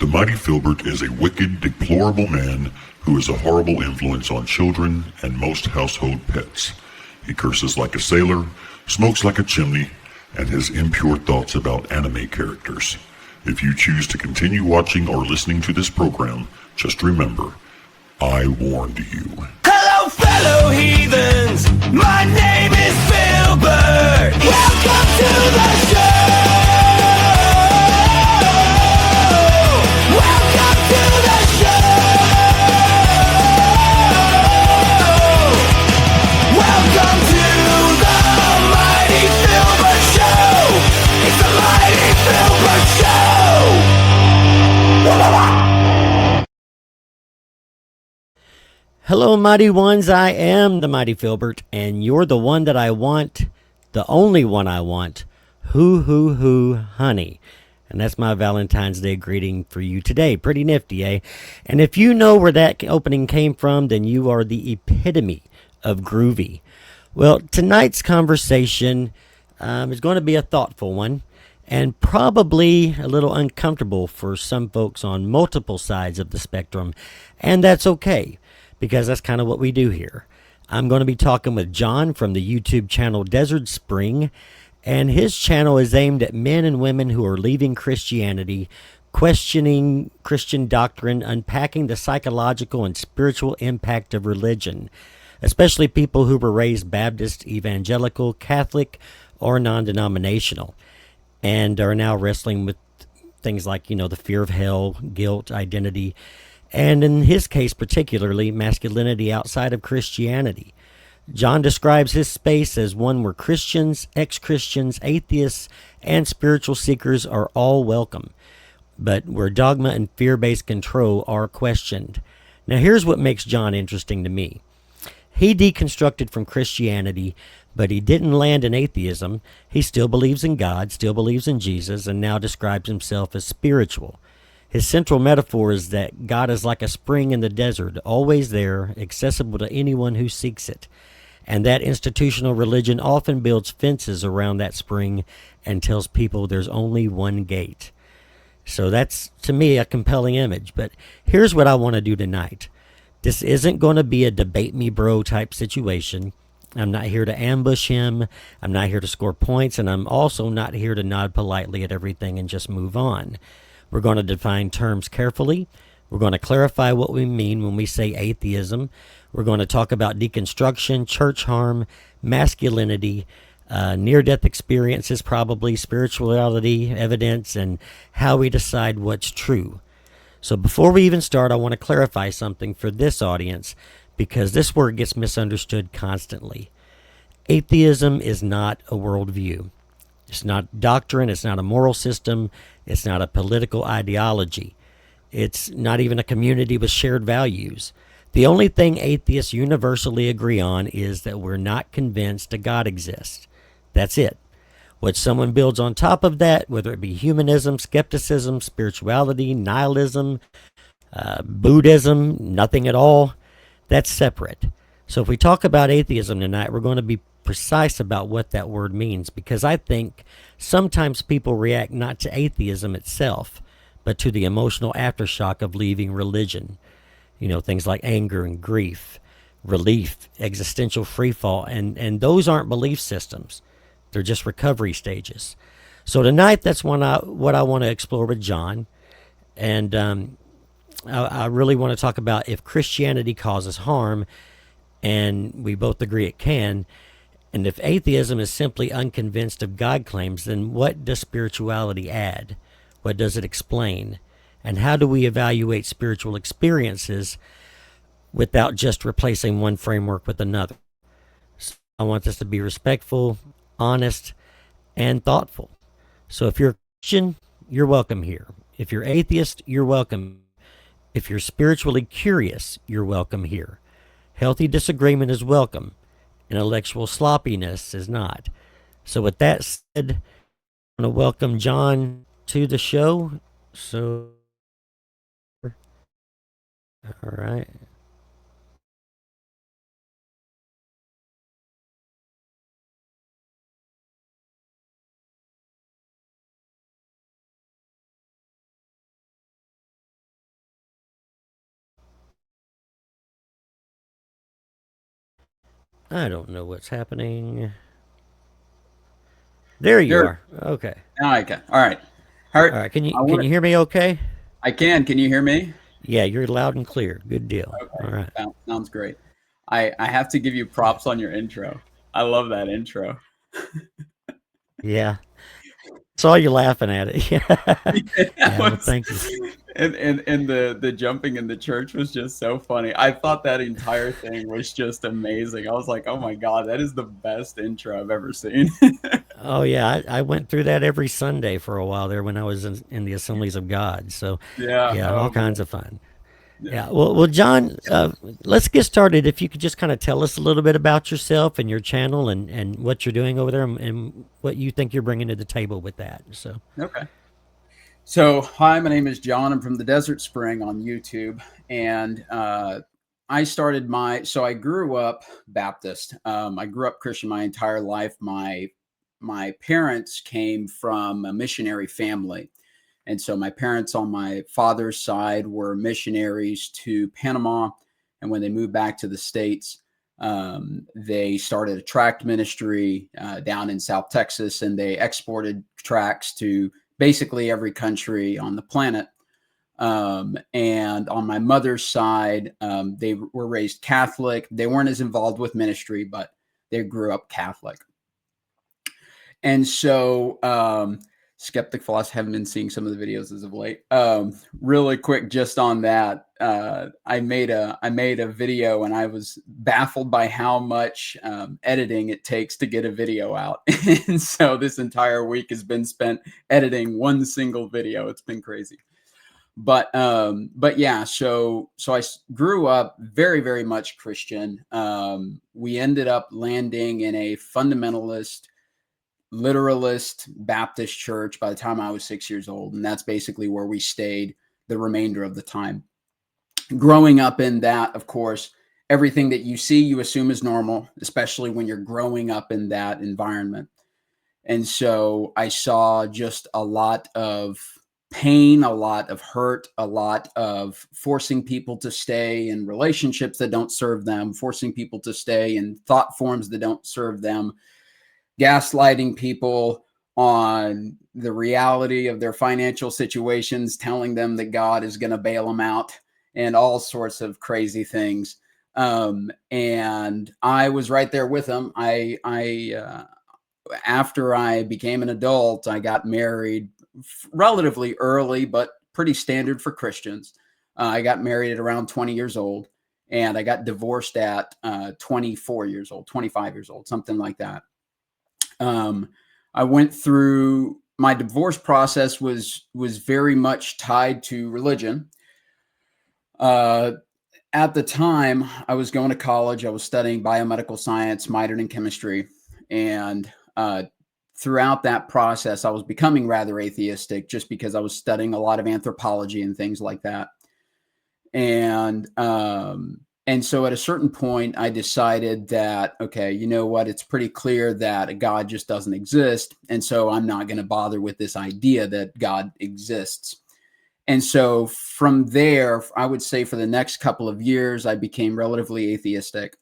The mighty Philbert is a wicked, deplorable man who is a horrible influence on children and most household pets. He curses like a sailor, smokes like a chimney, and has impure thoughts about anime characters. If you choose to continue watching or listening to this program, just remember, I warned you. Hello, fellow heathens! My name is Philbert! Welcome to the show! Welcome to the show! Welcome to the mighty Philbert show! It's the mighty Philbert show! Hello, mighty ones. I am the mighty Philbert, and you're the one that I want, the only one I want. Hoo, honey. And that's my Valentine's Day greeting for you today. Pretty nifty, eh? And if you know where that opening came from, then you are the epitome of groovy. Well, tonight's conversation is going to be a thoughtful one, and probably a little uncomfortable for some folks on multiple sides of the spectrum, and that's okay, because that's kind of what we do here. I'm going to be talking with John from the YouTube channel Desert Spring, and his channel is aimed at men and women who are leaving Christianity, questioning Christian doctrine, unpacking the psychological and spiritual impact of religion, especially people who were raised Baptist, evangelical, Catholic, or non-denominational, and are now wrestling with things like, the fear of hell, guilt, identity, and in his case particularly, masculinity outside of Christianity. John describes his space as one where Christians, ex-Christians, atheists, and spiritual seekers are all welcome, but where dogma and fear-based control are questioned. Now here's what makes John interesting to me. He deconstructed from Christianity, but he didn't land in atheism. He still believes in God, still believes in Jesus, and now describes himself as spiritual. His central metaphor is that God is like a spring in the desert, always there, accessible to anyone who seeks it. And that institutional religion often builds fences around that spring and tells people there's only one gate. So that's, to me, a compelling image. But here's what I want to do tonight. This isn't going to be a debate me bro type situation. I'm not here to ambush him. I'm not here to score points. And I'm also not here to nod politely at everything and just move on. We're going to define terms carefully. We're going to clarify what we mean when we say atheism. We're going to talk about deconstruction, church harm, masculinity, near-death experiences, probably spirituality, evidence, and how we decide what's true. So before we even start, I want to clarify something for this audience, because this word gets misunderstood constantly. Atheism is not a worldview. It's not doctrine. It's not a moral system. It's not a political ideology. It's not even a community with shared values. The only thing atheists universally agree on is that we're not convinced a God exists. That's it. What someone builds on top of that, whether it be humanism, skepticism, spirituality, nihilism, Buddhism, nothing at all, that's separate. So if we talk about atheism tonight, we're going to be precise about what that word means, because I think sometimes people react not to atheism itself, but to the emotional aftershock of leaving religion. Things like anger and grief, relief, existential freefall, and those aren't belief systems. They're just recovery stages. So tonight, that's what I want to explore with John, and I really want to talk about if Christianity causes harm, and we both agree it can. And if atheism is simply unconvinced of God claims, then what does spirituality add? What does it explain? And how do we evaluate spiritual experiences without just replacing one framework with another? So I want this to be respectful, honest, and thoughtful. So if you're a Christian, you're welcome here. If you're atheist, you're welcome. If you're spiritually curious, you're welcome here. Healthy disagreement is welcome. Intellectual sloppiness is not. So with that said, I want to welcome John to the show. So, all right. I don't know what's happening. There you There. are. Okay. Okay. All right. All Hart, right. Can you I can want you to. hear me? Okay. I can. Can you hear me? Yeah, you're loud and clear. Good deal. All Okay. right. Sounds great. I have to give you props on your intro. I love that intro. Yeah. Saw you laughing at it. Yeah. That Yeah. Well, was, thank you. and the jumping in the church was just so funny. I thought that entire thing was just amazing. I was like, oh my God, that is the best intro I've ever seen. Oh yeah, I went through that every Sunday for a while there when I was in the Assemblies of God. So, Yeah. yeah, all Oh kinds man. of fun. Yeah. Yeah. Well, John, let's get started. If you could just kind of tell us a little bit about yourself and your channel and what you're doing over there and what you think you're bringing to the table with that. So, Okay. So, hi, my name is John. I'm from the Desert Spring on YouTube, and I started so I grew up Baptist. I grew up Christian my entire life. My parents came from a missionary family, and so my parents on my father's side were missionaries to Panama, and when they moved back to the States, they started a tract ministry down in South Texas, and they exported tracts to basically every country on the planet. And on my mother's side, they were raised Catholic. They weren't as involved with ministry, but they grew up Catholic. And so, skeptic philosophy, haven't been seeing some of the videos as of late. Really quick, just on that, I made a video, and I was baffled by how much editing it takes to get a video out. And so this entire week has been spent editing one single video. It's been crazy. But yeah, so I grew up very, very much Christian. We ended up landing in a fundamentalist, literalist Baptist church by the time I was 6 years old. And that's basically where we stayed the remainder of the time. Growing up in that, of course, everything that you see, you assume is normal, especially when you're growing up in that environment. And so I saw just a lot of pain, a lot of hurt, a lot of forcing people to stay in relationships that don't serve them, forcing people to stay in thought forms that don't serve them, gaslighting people on the reality of their financial situations, telling them that God is going to bail them out, and all sorts of crazy things. And I was right there with them. After I became an adult, I got married relatively early, but pretty standard for Christians. I got married at around 20 years old, and I got divorced at 24 years old, 25 years old, something like that. I went through my divorce process was very much tied to religion. At the time, I was going to college. I was studying biomedical science, minored in chemistry, and throughout that process, I was becoming rather atheistic just because I was studying a lot of anthropology and things like that. And so at a certain point, I decided that, okay, you know what? It's pretty clear that God just doesn't exist. And so I'm not going to bother with this idea that God exists. And so from there, I would say for the next couple of years, I became relatively atheistic.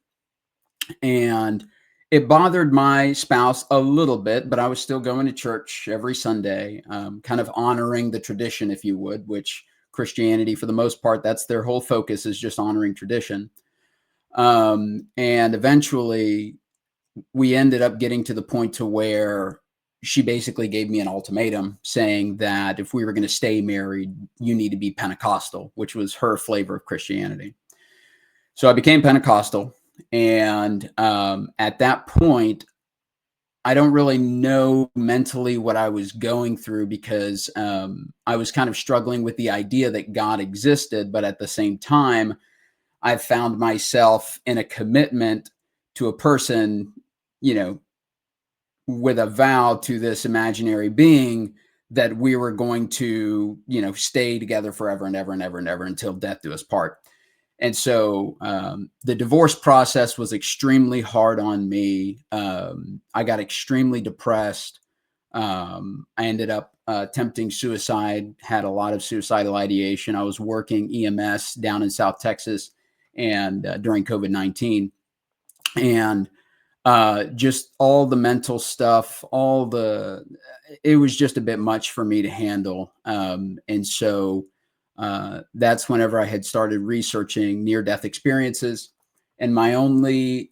And it bothered my spouse a little bit, but I was still going to church every Sunday, kind of honoring the tradition, if you would, which Christianity, for the most part, that's their whole focus, is just honoring tradition. And eventually we ended up getting to the point to where she basically gave me an ultimatum saying that if we were going to stay married, you need to be Pentecostal, which was her flavor of Christianity. So I became Pentecostal. And at that point, I don't really know mentally what I was going through because I was kind of struggling with the idea that God existed. But at the same time, I found myself in a commitment to a person, you know, with a vow to this imaginary being that we were going to, you know, stay together forever and ever and ever and ever until death do us part. And so the divorce process was extremely hard on me. I got extremely depressed. I ended up attempting suicide, had a lot of suicidal ideation. I was working EMS down in South Texas and during COVID-19. And just all the mental stuff, it was just a bit much for me to handle. And so that's whenever I had started researching near-death experiences. And my only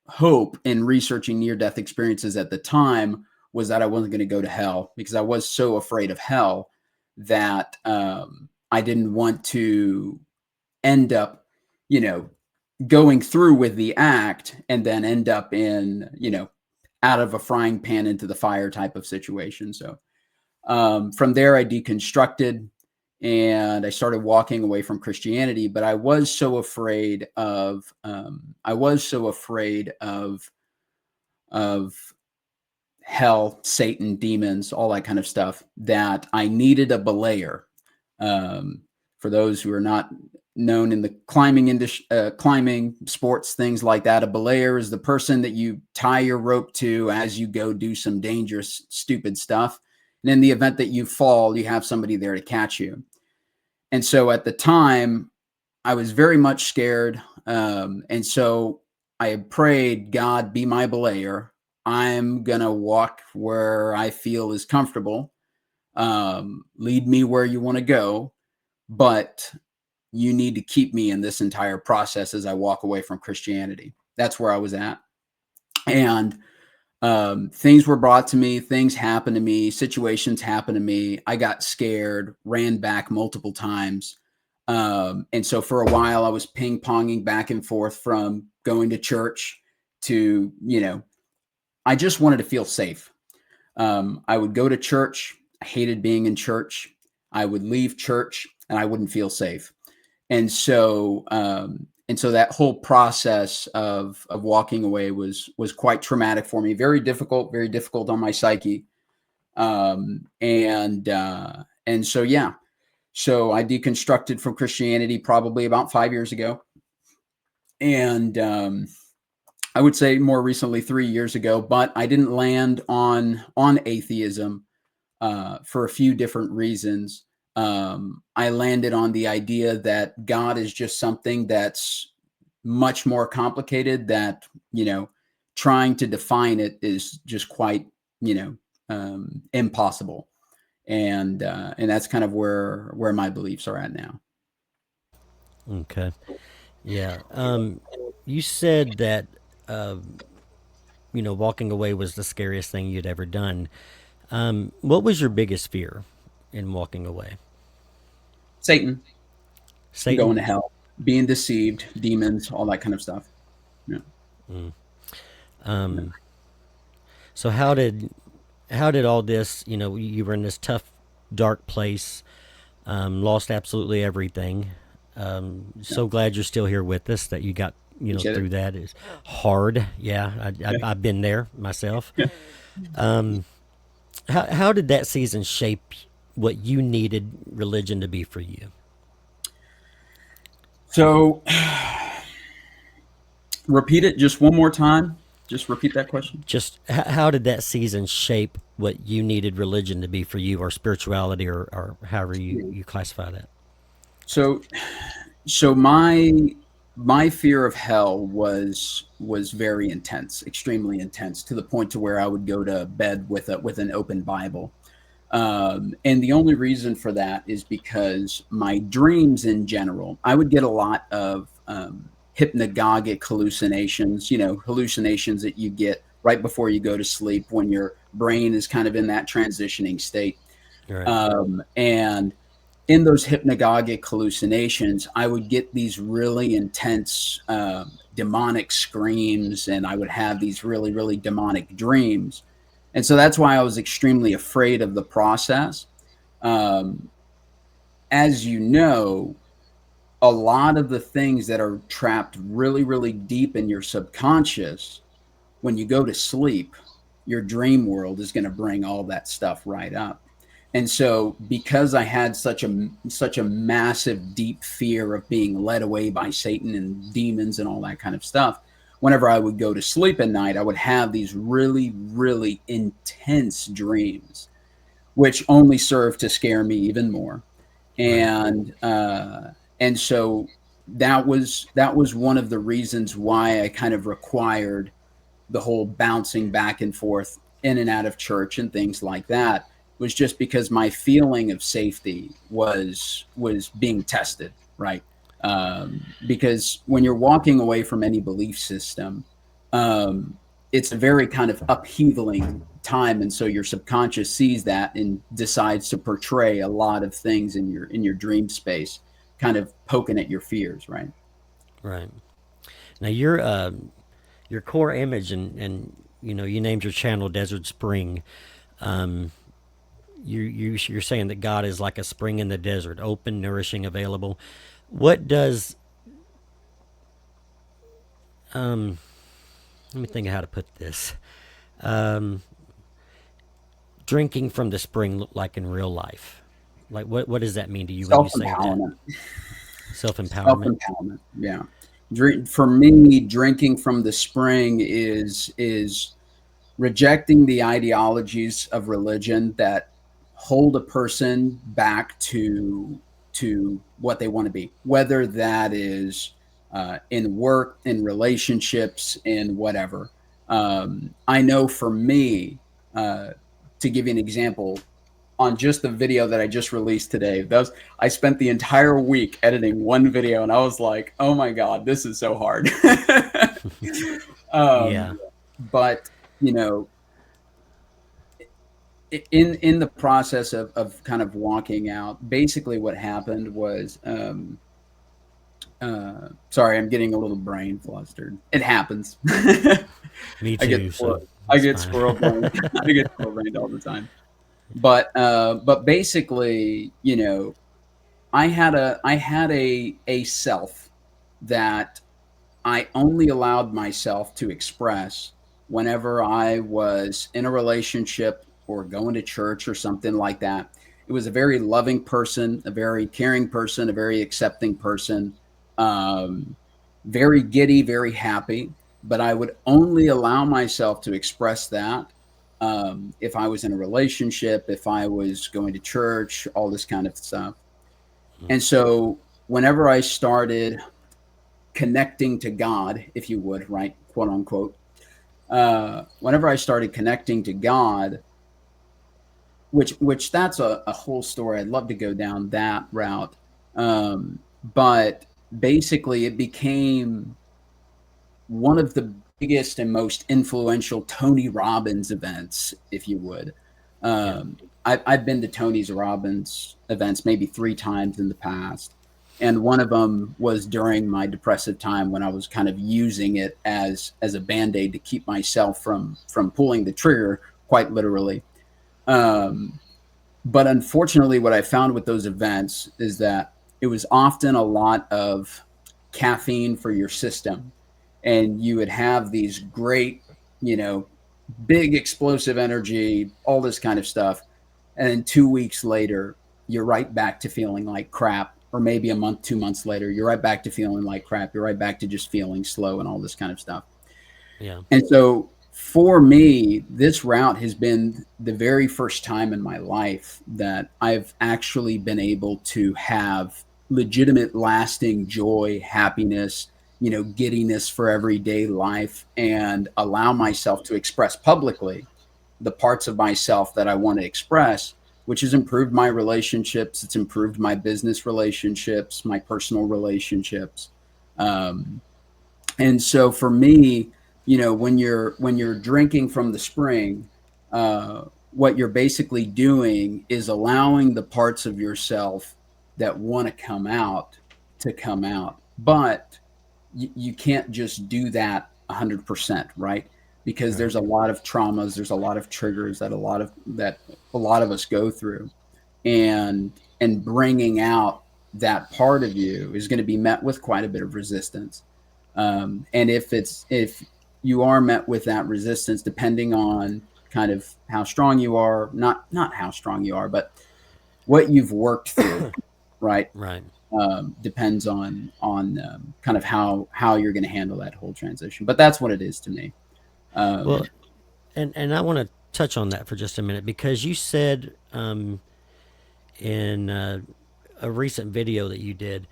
hope in researching near-death experiences at the time was that I wasn't going to go to hell, because I was so afraid of hell that I didn't want to end up, going through with the act and then end up in, out of a frying pan into the fire type of situation. So from there, I deconstructed and I started walking away from Christianity. But I was so afraid of hell, Satan, demons, all that kind of stuff, that I needed a belayer. For those who are not known in the climbing industry, climbing sports, things like that, a belayer is the person that you tie your rope to as you go do some dangerous, stupid stuff. And in the event that you fall, you have somebody there to catch you. And so at the time, I was very much scared. And so I had prayed, God, be my belayer. I'm going to walk where I feel is comfortable. Lead me where you want to go. But you need to keep me in this entire process as I walk away from Christianity. That's where I was at. And things were brought to me, things happened to me, situations happened to me. I got scared, ran back multiple times. And so for a while I was ping-ponging back and forth from going to church to, I just wanted to feel safe. I would go to church. I hated being in church. I would leave church and I wouldn't feel safe. And so that whole process of walking away was quite traumatic for me. Very difficult on my psyche. So yeah. So I deconstructed from Christianity probably about 5 years ago. And I would say more recently 3 years ago, but I didn't land on atheism for a few different reasons. I landed on the idea that God is just something that's much more complicated, that, trying to define it is just quite, impossible. And that's kind of where my beliefs are at now. Okay. Yeah. You said that, walking away was the scariest thing you'd ever done. What was your biggest fear in walking away? Satan, Satan? going to hell, being deceived, demons, all that kind of stuff. Yeah. So how did all this, you were in this tough, dark place, lost absolutely everything. So glad you're still here with us, that you got, through that. Is hard. Yeah. I've been there myself. How did that season shape what you needed religion to be for you? So repeat it just one more time. Just repeat that question. Just how did that season shape what you needed religion to be for you, or spirituality, or however you classify that? So my fear of hell was very intense, extremely intense, to the point to where I would go to bed with an open Bible. And the only reason for that is because my dreams in general, I would get a lot of hypnagogic hallucinations, hallucinations that you get right before you go to sleep when your brain is kind of in that transitioning state. Right. And in those hypnagogic hallucinations, I would get these really intense demonic screams, and I would have these really, really demonic dreams. And so that's why I was extremely afraid of the process. As you know, a lot of the things that are trapped really, really deep in your subconscious, when you go to sleep, your dream world is going to bring all that stuff right up. And so because I had such a massive, deep fear of being led away by Satan and demons and all that kind of stuff, whenever I would go to sleep at night, I would have these really, really intense dreams, which only served to scare me even more. And so that was one of the reasons why I kind of required the whole bouncing back and forth in and out of church and things like that, was just because my feeling of safety was being tested, right? Because when you're walking away from any belief system, um, it's a very kind of upheavaling time, and so your subconscious sees that and decides to portray a lot of things in your dream space, kind of poking at your fears, right? Right. Now your core image, and you know, you named your channel Desert Spring. Um, you're saying that God is like a spring in the desert, open, nourishing, available. What does let me think of how to put this. Um, Drinking from the spring look like in real life? Like what does that mean to you when you Self say that? empowerment. Self Self empowerment. empowerment. Yeah. For me, drinking from the spring is rejecting the ideologies of religion that hold a person back to what they want to be, whether that is in work, in relationships, in whatever. I know for me, uh, to give you an example, on just the video that I just released today. I spent the entire week editing one video, and I was like, "Oh my god, this is so hard." Yeah. um, but you know, in the process of kind of walking out, basically what happened was, sorry, I'm getting a little brain flustered. It happens. Me I get too. So squirrel, I it's get fine. squirrel brain. I get squirrel brained all the time. But basically, I had a self that I only allowed myself to express whenever I was in a relationship or going to church or something like that. It was a very loving person, a very caring person, a very accepting person, um, very giddy, very happy. But I would only allow myself to express that if I was in a relationship, if I was going to church, all this kind of stuff. And so whenever I started connecting to God, if you would, right, quote unquote, whenever I started connecting to God, which that's a whole story. I'd love to go down that route. But basically, it became one of the biggest and most influential Tony Robbins events, if you would. Yeah. I've been to Tony's Robbins events maybe 3 times in the past. And one of them was during my depressive time when I was kind of using it as a band-aid to keep myself from pulling the trigger, quite literally. Um, but unfortunately, what I found with those events is that it was often a lot of caffeine for your system. And you would have these great, you know, big explosive energy, all this kind of stuff. And then 2 weeks later, you're right back to feeling like crap. Or maybe a month, 2 months later, you're right back to feeling like crap. You're right back to just feeling slow and all this kind of stuff. Yeah. And so for me, this route has been the very first time in my life that I've actually been able to have legitimate, lasting joy, happiness, giddiness for everyday life, and allow myself to express publicly the parts of myself that I want to express, which has improved my relationships. It's improved my business relationships, my personal relationships. Um, and so for me, when you're drinking from the spring, what you're basically doing is allowing the parts of yourself that want to come out. But you can't just do that 100%, right? Because Right. there's a lot of traumas, there's a lot of triggers that a lot of us go through, and bringing out that part of you is going to be met with quite a bit of resistance. And if you are met with that resistance, depending on kind of how strong you are, not how strong you are, but what you've worked through, right? Right. Depends on kind of how you're going to handle that whole transition. But that's what it is to me. Well, Um, and I want to touch on that for just a minute because you said in a recent video that you did,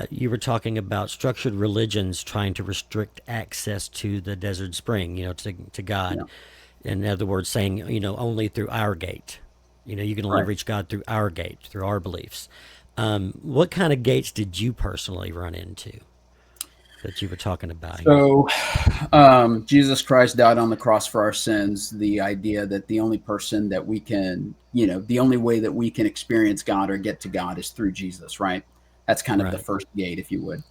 you were talking about structured religions trying to restrict access to the desert spring, to God. Yeah. In other words, saying, only through our gate. You can only Right. reach God through our gate, through our beliefs. What kind of gates did you personally run into that you were talking about here? So, Jesus Christ died on the cross for our sins. The idea that the only person that we can, the only way that we can experience God or get to God is through Jesus, right? That's kind of the Right. first gate, if you would.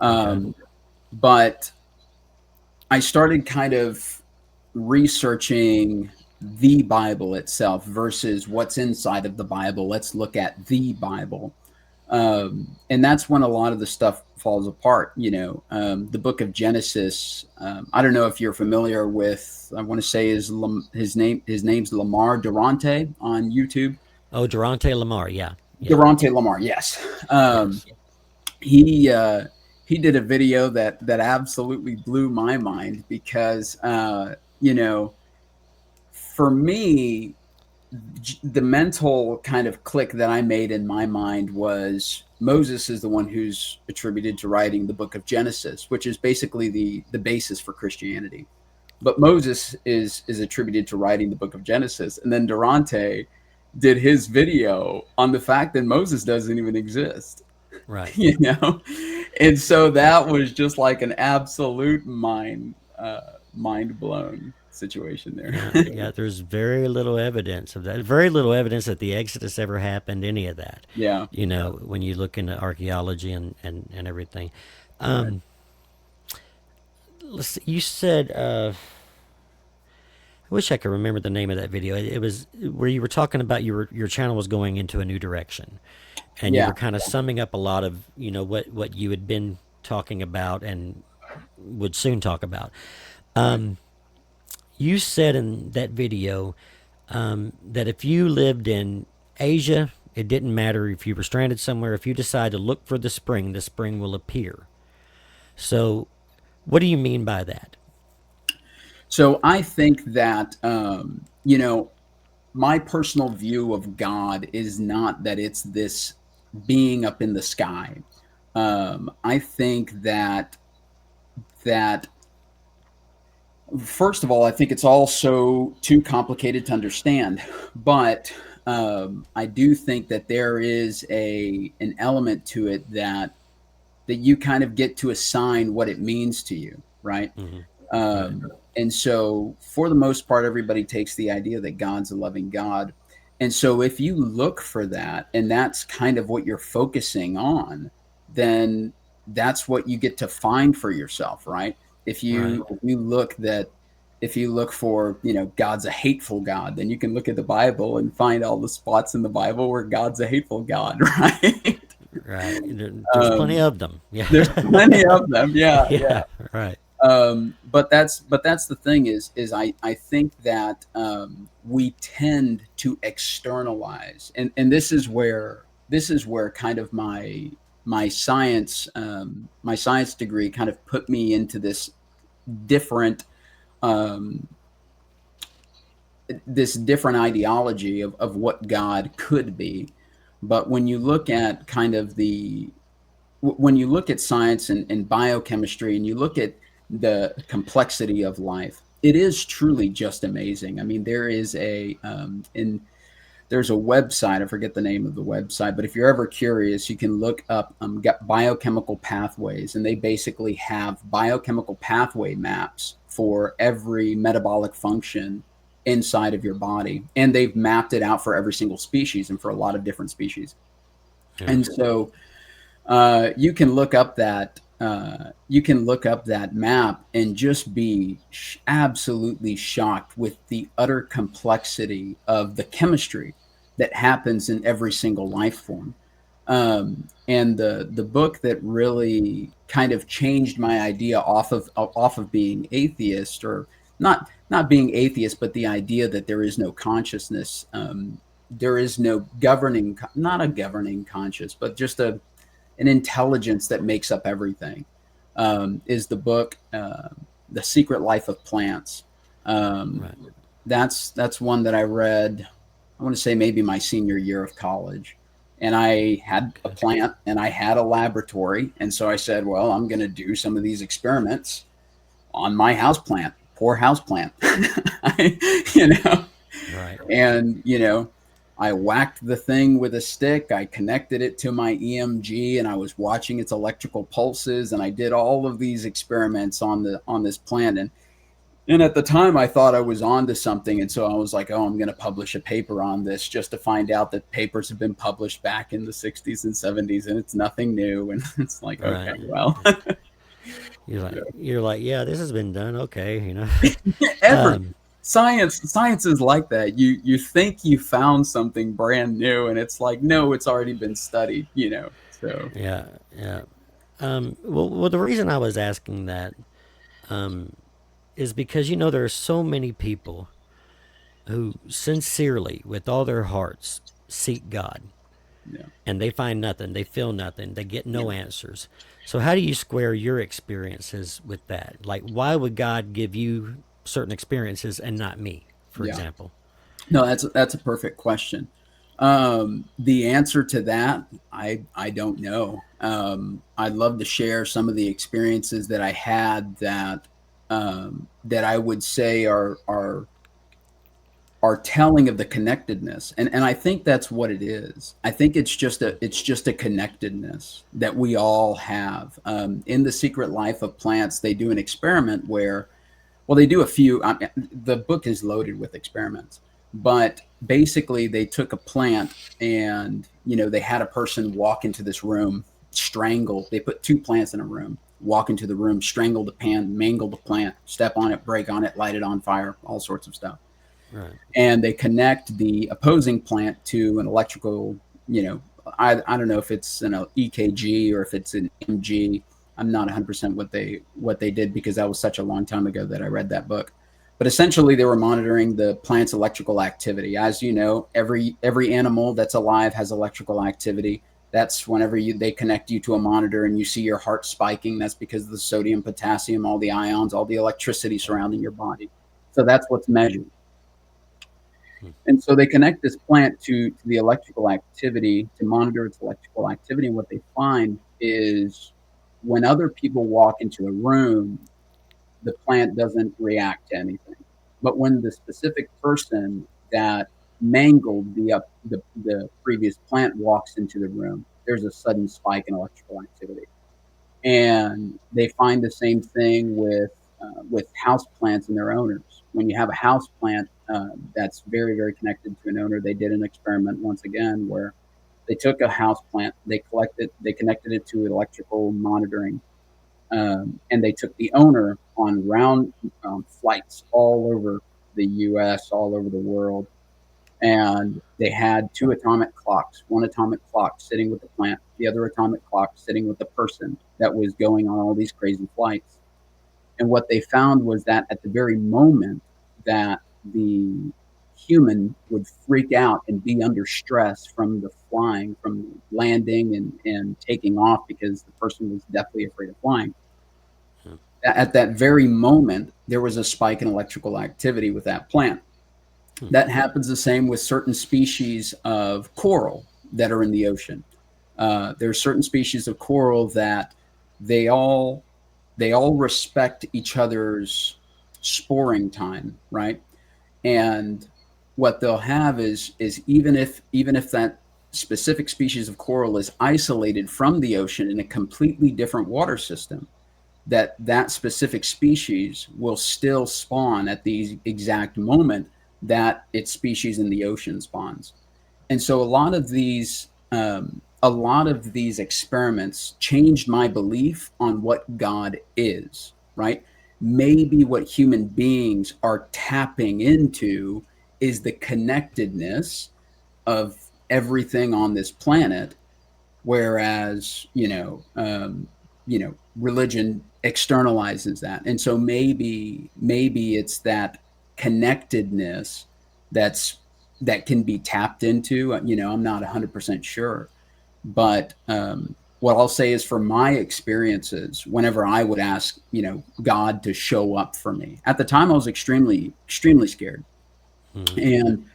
Okay. But I started kind of researching the Bible itself versus what's inside of the Bible. Let's look at the Bible. And that's when a lot of the stuff falls apart. The book of Genesis. I don't know if you're familiar with. I want to say his name's Lamar Durante on YouTube. Oh, Durante Lamar. Yeah. Yeah. Durante Lamar, yes. Yes. He he did a video that absolutely blew my mind because for me, the mental kind of click that I made in my mind was Moses is the one who's attributed to writing the book of Genesis, which is basically the basis for Christianity. But Moses is attributed to writing the book of Genesis, and then Durante did his video on the fact that Moses doesn't even exist. Right. And so that was just like an absolute mind blown situation there. Yeah, yeah. There's very little evidence of that. Very little evidence that the Exodus ever happened. Any of that. Yeah. When you look into archaeology and everything. Right. Let's see, you said. I wish I could remember the name of that video. It was where you were talking about your channel was going into a new direction, and you Yeah. were kind of summing up a lot of what you had been talking about and would soon talk about. You said in that video that if you lived in Asia, it didn't matter if you were stranded somewhere. If you decide to look for the spring will appear. So, what do you mean by that? So I think that my personal view of God is not that it's this being up in the sky. I think that first of all, I think it's also too complicated to understand. But I do think that there is an element to it that you kind of get to assign what it means to you, right? And so, for the most part, everybody takes the idea that God's a loving God. And so, if you look for that, and that's kind of what you're focusing on, then that's what you get to find for yourself, right? If Right. if you look for, God's a hateful God, then you can look at the Bible and find all the spots in the Bible where God's a hateful God, right? Right. There's plenty of them. Yeah. There's plenty of them. Yeah, yeah. Yeah. Right. But that's the thing is I think that we tend to externalize, and this is where kind of my science degree kind of put me into different um, this different ideology of what God could be. But when you look at when you look at science and biochemistry, and you look at the complexity of life, it is truly just amazing. I mean, there's a website. I forget the name of the website, but if you're ever curious, you can look up biochemical pathways, and they basically have biochemical pathway maps for every metabolic function inside of your body, and they've mapped it out for every single species and for a lot of different species. Yeah. And so you can look up that map and just be absolutely shocked with the utter complexity of the chemistry that happens in every single life form. And the book that really kind of changed my idea off of being atheist, or not being atheist, but the idea that there is no consciousness, there is no not a governing conscious, but just an intelligence that makes up everything, is the book The Secret Life of Plants. Right. That's one that I read, I want to say maybe my senior year of college. and I had a plant and I had a laboratory. And so I said, well, I'm going to do some of these experiments on my house plant, poor house plant, you know, Right. and, you know, I whacked the thing with a stick. I connected it to my EMG and I was watching its electrical pulses. And I did all of these experiments on this plant. And at the time, I thought I was onto something. And so I was like, oh, I'm going to publish a paper on this, just to find out that papers have been published back in the 60s and 70s and it's nothing new. And it's like, okay, Right. well, You're like, yeah, this has been done. Okay, you know. ever um, science is like that. You think you found something brand new and it's like, no, it's already been studied, you know. So yeah, yeah. Well, the reason I was asking that is because there are so many people who sincerely, with all their hearts, seek God, yeah. and they find nothing, they feel nothing, they get no answers. So how do you square your experiences with that? Like, why would God give you certain experiences and not me, for Yeah. example? No, that's a perfect question. The answer to that, I don't know. I'd love to share some of the experiences that I had that I would say are telling of the connectedness, and I think that's what it is. I think it's just a connectedness that we all have. In The Secret Life of Plants, they do an experiment where, well, they do a few. The book is loaded with experiments, but basically they took a plant and they had a person walk into this room, strangle. They put two plants in a room, walk into the room, strangle the pan, mangle the plant, step on it, break on it, light it on fire, all sorts of stuff. Right. And they connect the opposing plant to an electrical, I don't know if it's an EKG or if it's an MG. I'm not 100% what they did because that was such a long time ago that I read that book. But essentially, they were monitoring the plant's electrical activity. As you know, every animal that's alive has electrical activity. That's whenever they connect you to a monitor and you see your heart spiking. That's because of the sodium, potassium, all the ions, all the electricity surrounding your body. So that's what's measured. And so they connect this plant to the electrical activity to monitor its electrical activity. And what they find is when other people walk into a room, the plant doesn't react to anything. But when the specific person that mangled the previous plant walks into the room, there's a sudden spike in electrical activity. And they find the same thing with house plants and their owners. When you have a house plant that's very, very connected to an owner, they did an experiment once again where they took a house plant, they connected it to electrical monitoring, and they took the owner on round flights all over the U.S., all over the world, and they had two atomic clocks, one atomic clock sitting with the plant, the other atomic clock sitting with the person that was going on all these crazy flights. And what they found was that at the very moment that the human would freak out and be under stress from the flying, from landing and taking off because the person was deathly afraid of flying, at that very moment, there was a spike in electrical activity with that plant. That happens the same with certain species of coral that are in the ocean. There are certain species of coral that they all respect each other's sporing time, right? And what they'll have is even if that specific species of coral is isolated from the ocean in a completely different water system, that specific species will still spawn at the exact moment that its species in the ocean spawns. And so a lot of these experiments changed my belief on what God is, right? Maybe what human beings are tapping into is the connectedness of everything on this planet, whereas religion externalizes that. And so maybe it's that connectedness that can be tapped into. I'm not 100% sure, but what I'll say is, for my experiences, whenever I would ask God to show up for me, at the time I was extremely scared. And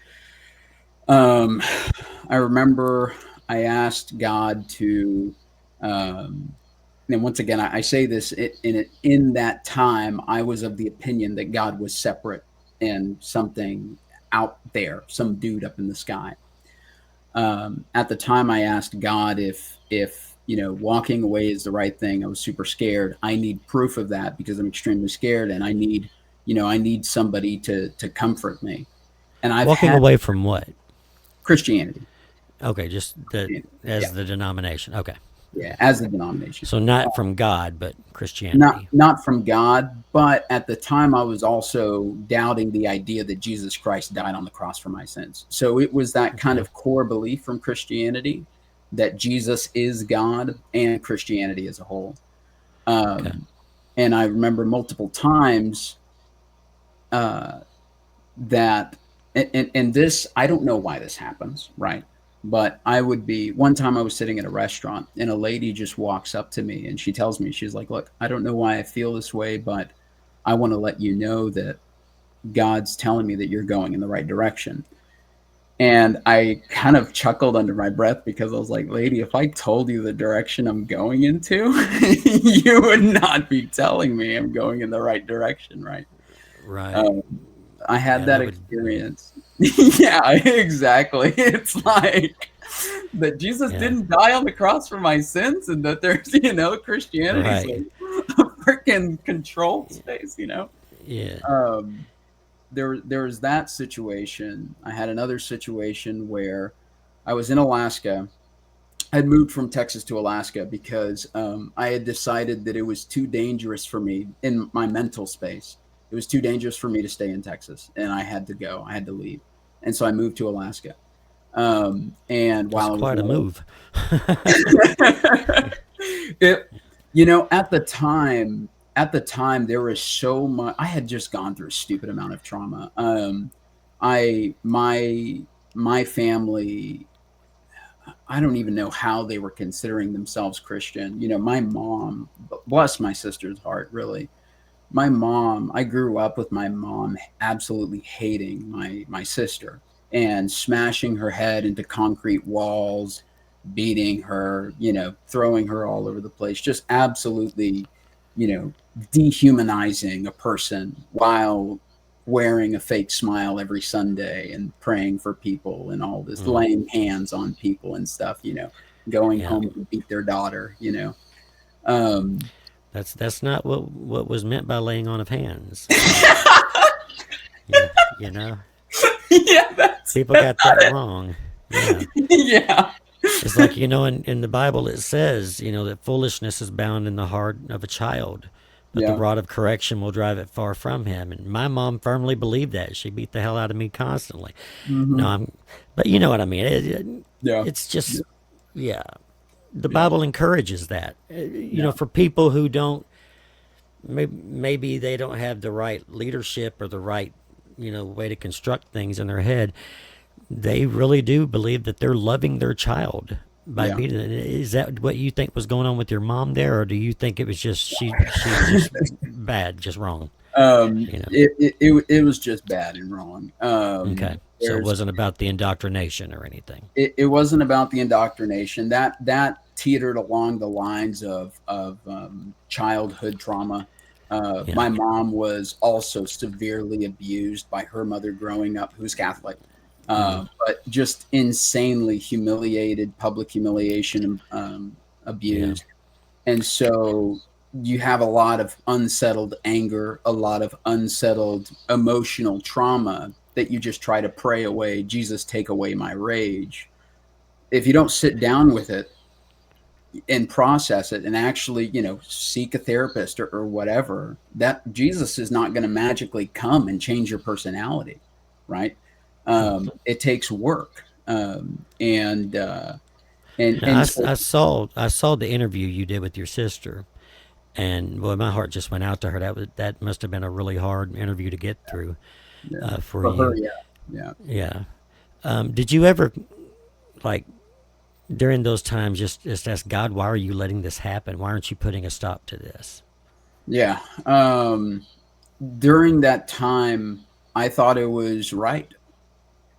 I remember I asked God to, and once again, I say this in that time, I was of the opinion that God was separate and something out there, some dude up in the sky. At the time, I asked God if walking away is the right thing. I was super scared. I need proof of that because I'm extremely scared, and I need somebody to comfort me. And I've Walking had away from what? Christianity. Okay, just Yeah, as the denomination. Okay. yeah, as a denomination. So not from God, but Not Christianity. not from God, but at the time I was also doubting the idea that Jesus Christ died on the cross for my sins. So it was that kind Okay. of core belief from Christianity that Jesus is God and Christianity as a whole. Okay. Um, and I remember multiple times uh, that, and this, I don't know why this happens, right? But I would be, one time I was sitting at a restaurant and a lady just walks up to me and she tells me, she's like, look, I don't know why I feel this way, but I want to let you know that God's telling me that you're going in the right direction. And I kind of chuckled under my breath because I was like, lady, if I told you the direction I'm going into, you would not be telling me I'm going in the right direction, right? Right. Um, I had Yeah, that that would. experience. Yeah, exactly. It's like that Jesus Yeah. didn't die on the cross for my sins, and that there's, Christianity's Right. a freaking controlled space. Yeah. Um, there was that situation. I had another situation where I was in Alaska. I had moved from Texas to Alaska because I had decided that it was too dangerous for me in my mental space. It was too dangerous for me to stay in Texas, and I had to go. I had to leave, and so I moved to Alaska. And That's while I was quite a there, move. it, at the time, there was so much. I had just gone through a stupid amount of trauma. I my family, I don't even know how they were considering themselves Christian. My mom, bless my sister's heart, really. My mom, I grew up with my mom absolutely hating my sister and smashing her head into concrete walls, beating her, throwing her all over the place, just absolutely, dehumanizing a person while wearing a fake smile every Sunday and praying for people and all this, Mm, laying hands on people and stuff, going yeah. home to beat their daughter. Um, That's not what was meant by laying on of hands. Yeah. You know, yeah, people that's got that wrong. Yeah. yeah. It's like, in the Bible it says, that foolishness is bound in the heart of a child, but the Yeah. rod of correction will drive it far from him. And my mom firmly believed that. She beat the hell out of me constantly. No, Hmm. but you know what I mean. Yeah. It's just, yeah. The Yeah. Bible encourages that. Yeah. For people who don't, maybe they don't have the right leadership or the right, way to construct things in their head. They really do believe that they're loving their child by Yeah. beating it. Is that what you think was going on with your mom there, or do you think it was just she was just bad, just wrong? You know. It was just bad and wrong. Okay. So it wasn't about the indoctrination or anything. It wasn't about the indoctrination that teetered along the lines of childhood trauma. Yeah. My mom was also severely abused by her mother growing up, who's Catholic, Mm, but just insanely humiliated, public humiliation, yeah. abused. And so you have a lot of unsettled anger, a lot of unsettled emotional trauma that you just try to pray away. Jesus, take away my rage. If you don't sit down with it and process it and actually, seek a therapist or whatever, that Jesus is not going to magically come and change your personality, right? It takes work. Now And so, I saw the interview you did with your sister, and boy, my heart just went out to her. That must have been a really hard interview to get through yeah, for for her, you. yeah, yeah. Yeah. Did you ever, like, during those times, just ask God, why are you letting this happen? Why aren't you putting a stop to this? Yeah. During that time, I thought it was right,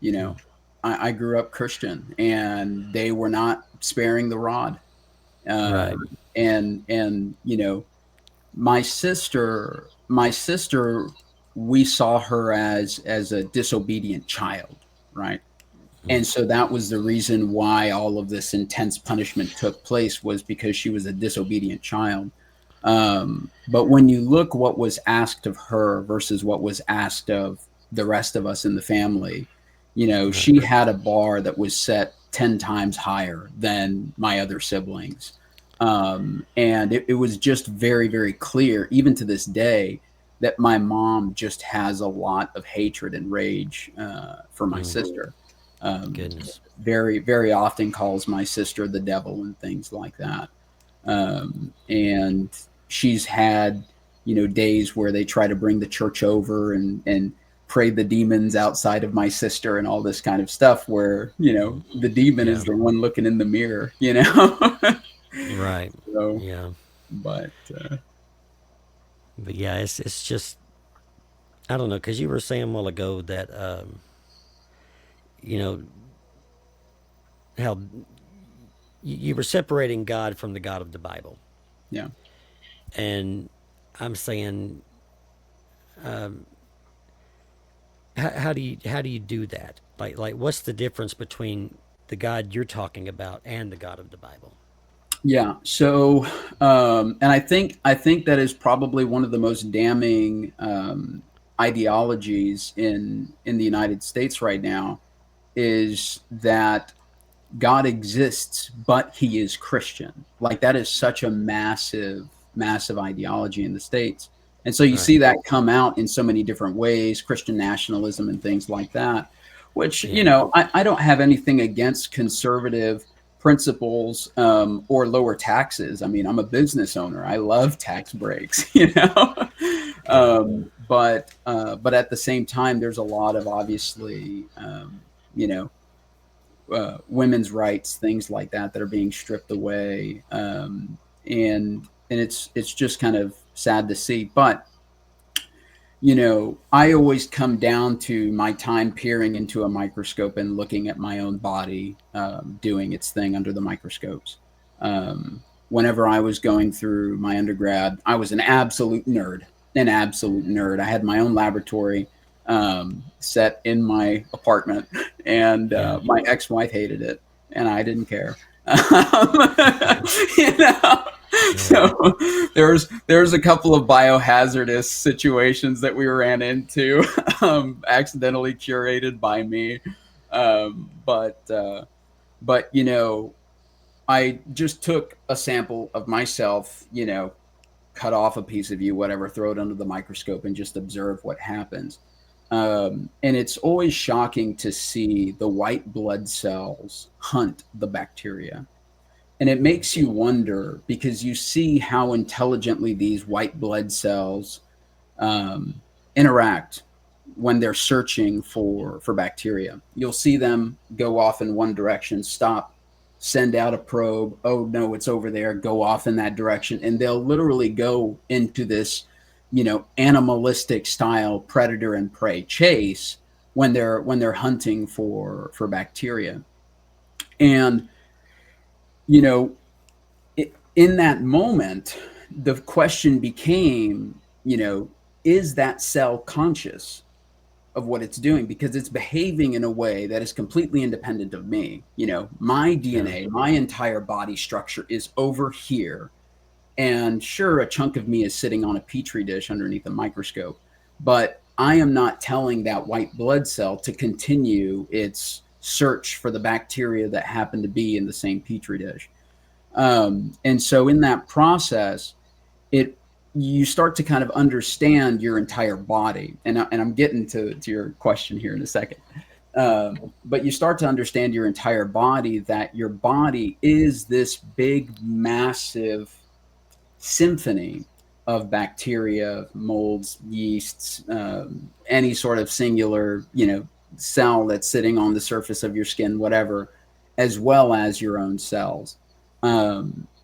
you know. I grew up Christian, and they were not sparing the rod. Right. And you know, my sister, we saw her as a disobedient child, right? And so that was the reason why all of this intense punishment took place, was because she was a disobedient child. But when you look what was asked of her versus what was asked of the rest of us in the family, you know, Right. she had a bar that was set 10 times higher than my other siblings. And it was just very, very clear, even to this day, that my mom just has a lot of hatred and rage for my sister. Goodness. Very, very often calls my sister the devil and things like that. And she's had, you know, days where they try to bring the church over and pray the demons outside of my sister and all this kind of stuff, where, you know, the demon Yeah. is the one looking in the mirror, you know? Right. So, Yeah. but But yeah, it's just, I don't know, because you were saying a while ago that you know, how you were separating God from the God of the Bible, yeah. and I'm saying, how do you do that? Like what's the difference between the God you're talking about and the God of the Bible? Yeah. So, and I think that is probably one of the most damning ideologies in the United States right now, is that God exists, but he is Christian. Like, that is such a massive, massive ideology in the States. And so you Right. see that come out in so many different ways, Christian nationalism and things like that, which, you Yeah. know, I don't have anything against conservative principles or lower taxes. I mean, I'm a business owner. I love tax breaks, you know. Yeah. But at the same time, there's a lot of, obviously, you know, women's rights, things like that, that are being stripped away, and it's just kind of sad to see. But you know, I always come down to my time peering into a microscope and looking at my own body doing its thing under the microscopes. Whenever I was going through my undergrad, I was an absolute nerd, an absolute nerd. I had my own laboratory set in my apartment, and Yeah. my ex-wife hated it, and I didn't care. You know, Yeah. so there's a couple of biohazardous situations that we ran into, accidentally curated by me, but you know, I just took a sample of myself, you know, cut off a piece of you, whatever, throw it under the microscope, and just observe what happens. And it's always shocking to see the white blood cells hunt the bacteria. And it makes you wonder, because you see how intelligently these white blood cells um, interact when they're searching for bacteria. You'll see them go off in one direction, stop, send out a probe. Oh no, it's over there. Go off in that direction, and they'll literally go into this, you know, animalistic style predator and prey chase when they're hunting for bacteria. And you know, in that moment, the question became, you know, is that cell conscious of what it's doing? Because it's behaving in a way that is completely independent of me. You know, my Yeah. DNA, my entire body structure is over here. And sure, a chunk of me is sitting on a petri dish underneath a microscope, but I am not telling that white blood cell to continue its search for the bacteria that happen to be in the same petri dish. And so in that process, it you start to kind of understand your entire body. And I'm getting to your question here in a second. But you start to understand your entire body, that your body is this big, massive symphony of bacteria, molds, yeasts, any sort of singular, you know, cell that's sitting on the surface of your skin, whatever, as well as your own cells.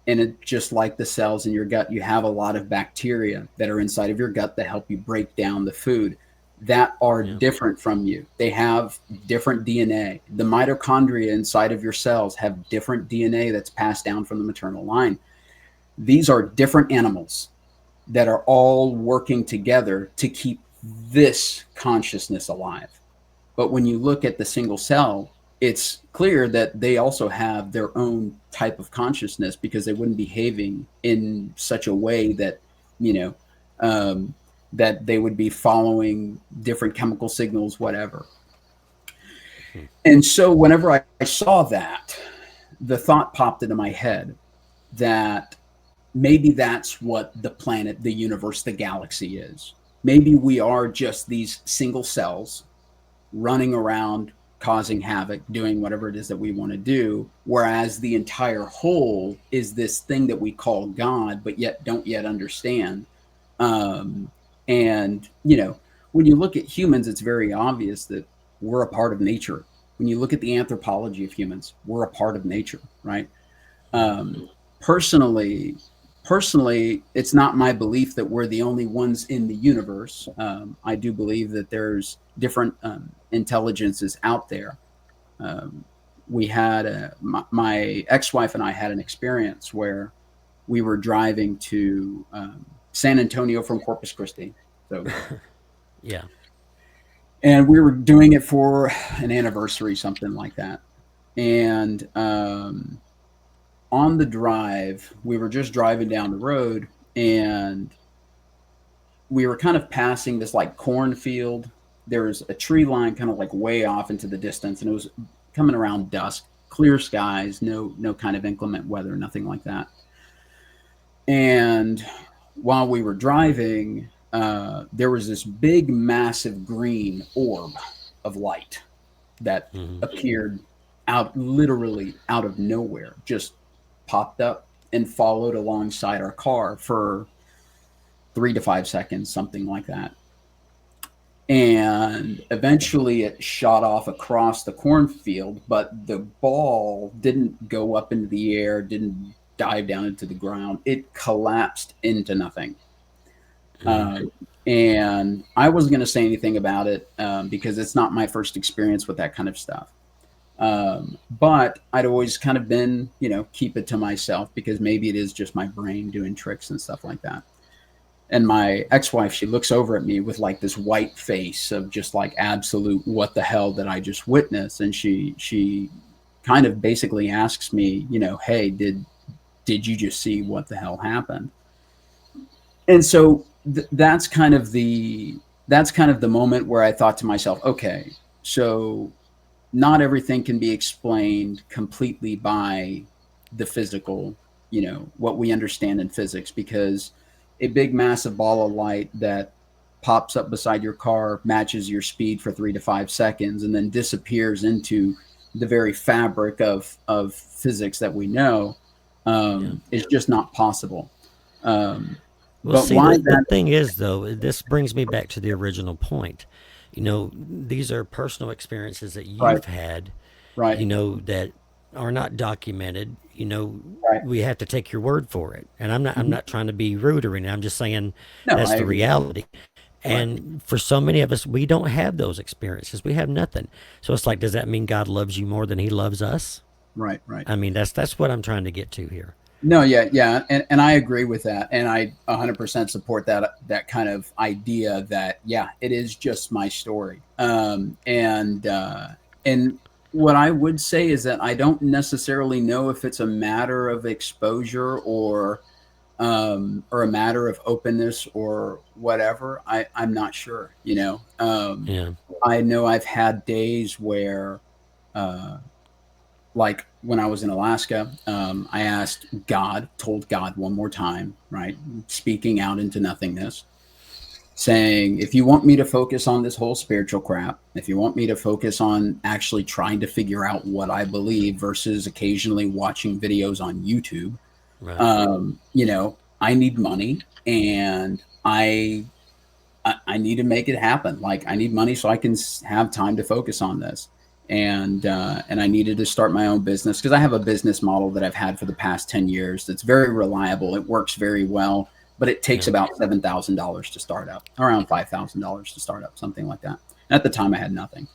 And it, just like the cells in your gut, you have a lot of bacteria that are inside of your gut that help you break down the food. that are different from you. They have different DNA. The mitochondria inside of your cells have different DNA that's passed down from the maternal line. These are different animals that are all working together to keep this consciousness alive. But when you look at the single cell, it's clear that they also have their own type of consciousness, because they wouldn't be behaving in such a way that, that they would be following different chemical signals, whatever. And so whenever I saw that, the thought popped into my head that maybe that's what the planet, the universe, the galaxy is. Maybe we are just these single cells running around, causing havoc, doing whatever it is that we want to do, whereas the entire whole is this thing that we call God, but yet don't yet understand. And, when you look at humans, it's very obvious that we're a part of nature. When you look at the anthropology of humans, we're a part of nature, right? Personally, it's not my belief that we're the only ones in the universe. I do believe that there's different intelligences out there. We had my ex-wife and I had an experience where we were driving to San Antonio from Corpus Christi. So, yeah. And we were doing it for an anniversary, something like that. And on the drive, we were just driving down the road, and we were kind of passing this like cornfield. There was a tree line kind of like way off into the distance, and it was coming around dusk, clear skies, no kind of inclement weather, nothing like that. And while we were driving, there was this big, massive green orb of light that appeared literally out of nowhere, just popped up and followed alongside our car for 3 to 5 seconds, something like that. And eventually it shot off across the cornfield, but the ball didn't go up into the air, didn't dive down into the ground. It collapsed into nothing. And I wasn't going to say anything about it because it's not my first experience with that kind of stuff. But I'd always kind of been, keep it to myself, because maybe it is just my brain doing tricks and stuff like that. And my ex-wife, she looks over at me with like this white face of just like absolute what the hell that I just witnessed. And she kind of basically asks me, hey, did you just see what the hell happened? And so that's kind of the moment where I thought to myself, okay, so not everything can be explained completely by the physical, what we understand in physics, because a big massive ball of light that pops up beside your car, matches your speed for 3 to 5 seconds, and then disappears into the very fabric of physics that we know, is just not possible. Well, but see, why the thing is, though, this brings me back to the original point. These are personal experiences that you've had, right? That are not documented. Right. We have to take your word for it. And I'm not trying to be rude or anything. I'm just saying No, that's I the agree. reality. And for so many of us, we don't have those experiences. We have nothing. So it's like, does that mean God loves you more than he loves us? Right. I mean, that's what I'm trying to get to here. No, yeah. And I agree with that. And I 100% support that kind of idea that, it is just my story. And what I would say is that I don't necessarily know if it's a matter of exposure or a matter of openness or whatever. I'm not sure, I know I've had days where, like when I was in Alaska, I told God one more time, right? Speaking out into nothingness, saying, if you want me to focus on this whole spiritual crap, if you want me to focus on actually trying to figure out what I believe versus occasionally watching videos on YouTube, Right. I need money, and I need to make it happen. Like, I need money so I can have time to focus on this. And I needed to start my own business, because I have a business model that I've had for the past 10 years that's very reliable. It works very well. but it takes Yeah. about $7,000 to start up, around $5,000 to start up, something like that. At the time, I had nothing.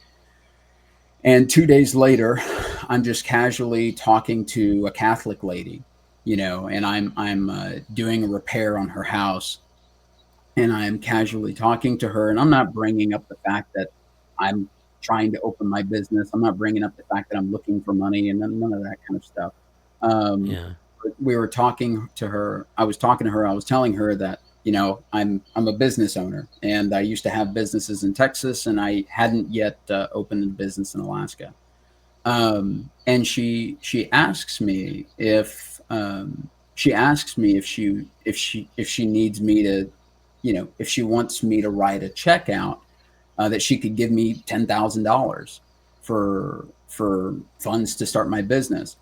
And 2 days later, I'm just casually talking to a Catholic lady, and I'm doing a repair on her house, and I'm casually talking to her, and I'm not bringing up the fact that I'm trying to open my business. I'm not bringing up the fact that I'm looking for money and none of that kind of stuff. Um, Yeah. we were talking to her. I was talking to her. I was telling her that I'm a business owner, and I used to have businesses in Texas, and I hadn't yet opened a business in Alaska. And she asks me if she needs me to, if she wants me to write a check out, that she could give me $10,000 for funds to start my business.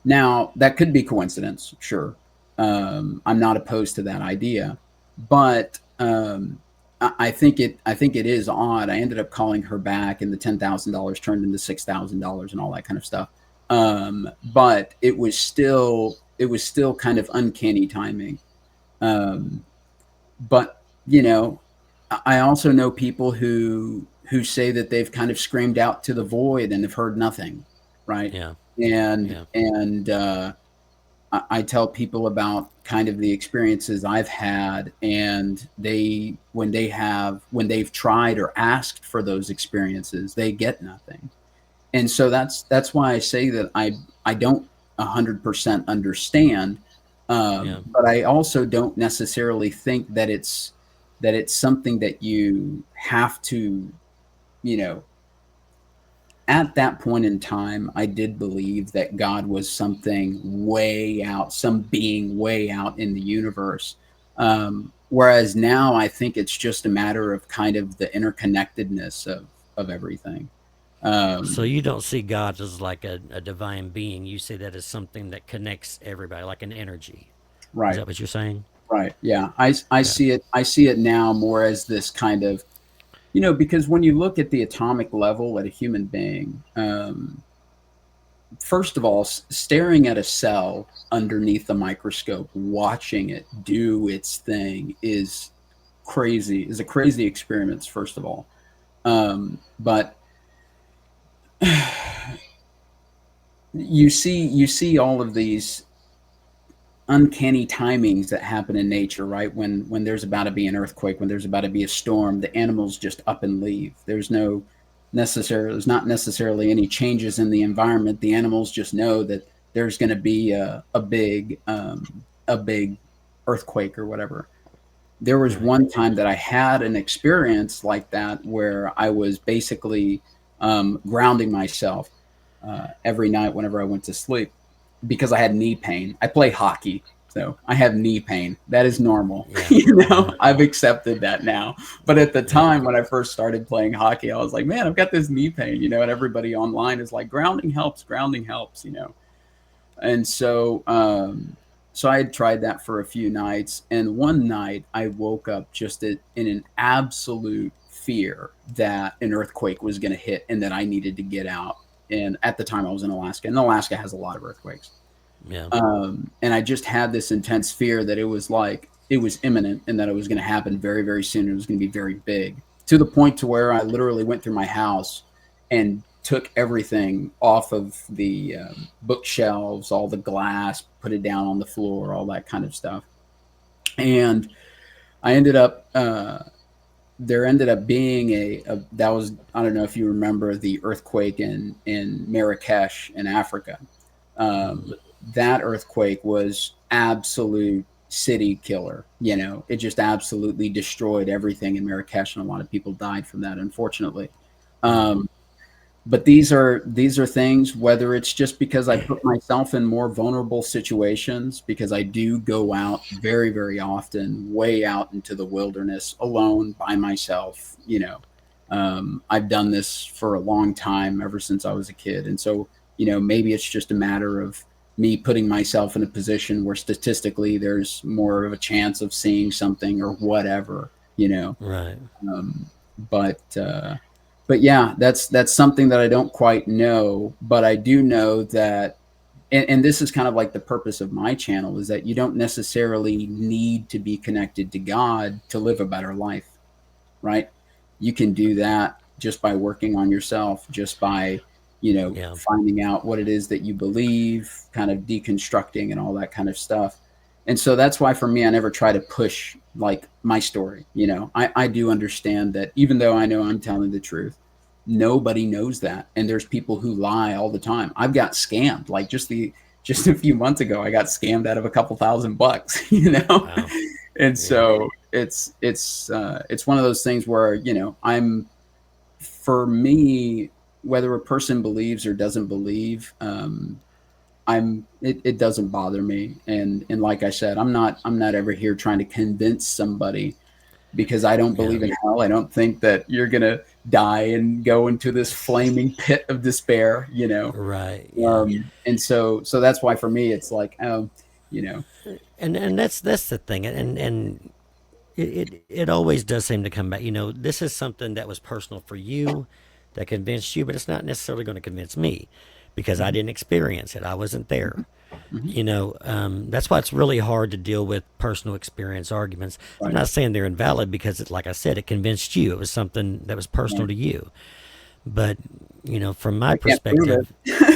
Now, that could be coincidence, sure. I'm not opposed to that idea, but I think it is odd. I ended up calling her back, and the $10,000 turned into $6,000 and all that kind of stuff. But it was still kind of uncanny timing. Um, but I also know people who say that they've kind of screamed out to the void and have heard nothing, right? Yeah. And Yeah. I tell people about kind of the experiences I've had, and when they've tried or asked for those experiences, they get nothing. And so that's why I say that I don't 100% understand, Yeah. but I also don't necessarily think that it's something that you have to, you know, at that point in time, I did believe that God was something way out, some being way out in the universe. Whereas now I think it's just a matter of kind of the interconnectedness of everything. So Um, you don't see God as like a divine being. You see that as something that connects everybody, like an energy. Is right, that what you're saying? right. Yeah. I Yeah. I see it now more as this kind of, because when you look at the atomic level at a human being, first of all, staring at a cell underneath the microscope, watching it do its thing is a crazy experience, first of all. But you see all of these uncanny timings that happen in nature, right? When there's about to be an earthquake, when there's about to be a storm, the animals just up and leave. There's not necessarily any changes in the environment. The animals just know that there's going to be a big earthquake or whatever. There was Right. one time that I had an experience like that where I was basically grounding myself every night whenever I went to sleep because I had knee pain. I play hockey, so I have knee pain. That is normal. Yeah. Yeah. I've accepted that now. But at the Yeah. time when I first started playing hockey, I was like, man, I've got this knee pain, and everybody online is like, grounding helps. And so I had tried that for a few nights, and one night I woke up just in an absolute fear that an earthquake was going to hit and that I needed to get out. And at the time I was in Alaska, and Alaska has a lot of earthquakes. Yeah. And I just had this intense fear that it was imminent and that it was going to happen very, very soon. It was going to be very big, to the point to where I literally went through my house and took everything off of the bookshelves, all the glass, put it down on the floor, all that kind of stuff. And I ended up, there ended up being that was, I don't know if you remember the earthquake in Marrakesh in Africa. Um, that earthquake was absolute city killer. It just absolutely destroyed everything in Marrakesh, and a lot of people died from that, unfortunately. Mm-hmm. Um, but these are things, whether it's just because I put myself in more vulnerable situations, because I do go out very, very often, way out into the wilderness alone by myself. I've done this for a long time, ever since I was a kid. And so, maybe it's just a matter of me putting myself in a position where statistically there's more of a chance of seeing something or whatever, Right. um, but but yeah, that's something that I don't quite know, but I do know that and this is kind of like the purpose of my channel, is that you don't necessarily need to be connected to God to live a better life, right? You can do that just by working on yourself, just by, finding out what it is that you believe, kind of deconstructing and all that kind of stuff. And so that's why for me, I never try to push like my story. I do understand that even though I know I'm telling the truth, nobody knows that. And there's people who lie all the time. I've got scammed, like just a few months ago, I got scammed out of a couple $1,000, Wow. And so it's one of those things where, for me, whether a person believes or doesn't believe, it doesn't bother me. And like I said, I'm not ever here trying to convince somebody, because I don't believe in hell. I don't think that you're going to die and go into this flaming pit of despair, Right. Yeah. And so that's why for me, it's like, And that's the thing. And it always does seem to come back. This is something that was personal for you, that convinced you, but it's not necessarily going to convince me, because I didn't experience it. I wasn't there. That's why it's really hard to deal with personal experience arguments. Right. I'm not saying they're invalid, because like I said, it convinced you. It was something that was personal to you. But, from my perspective,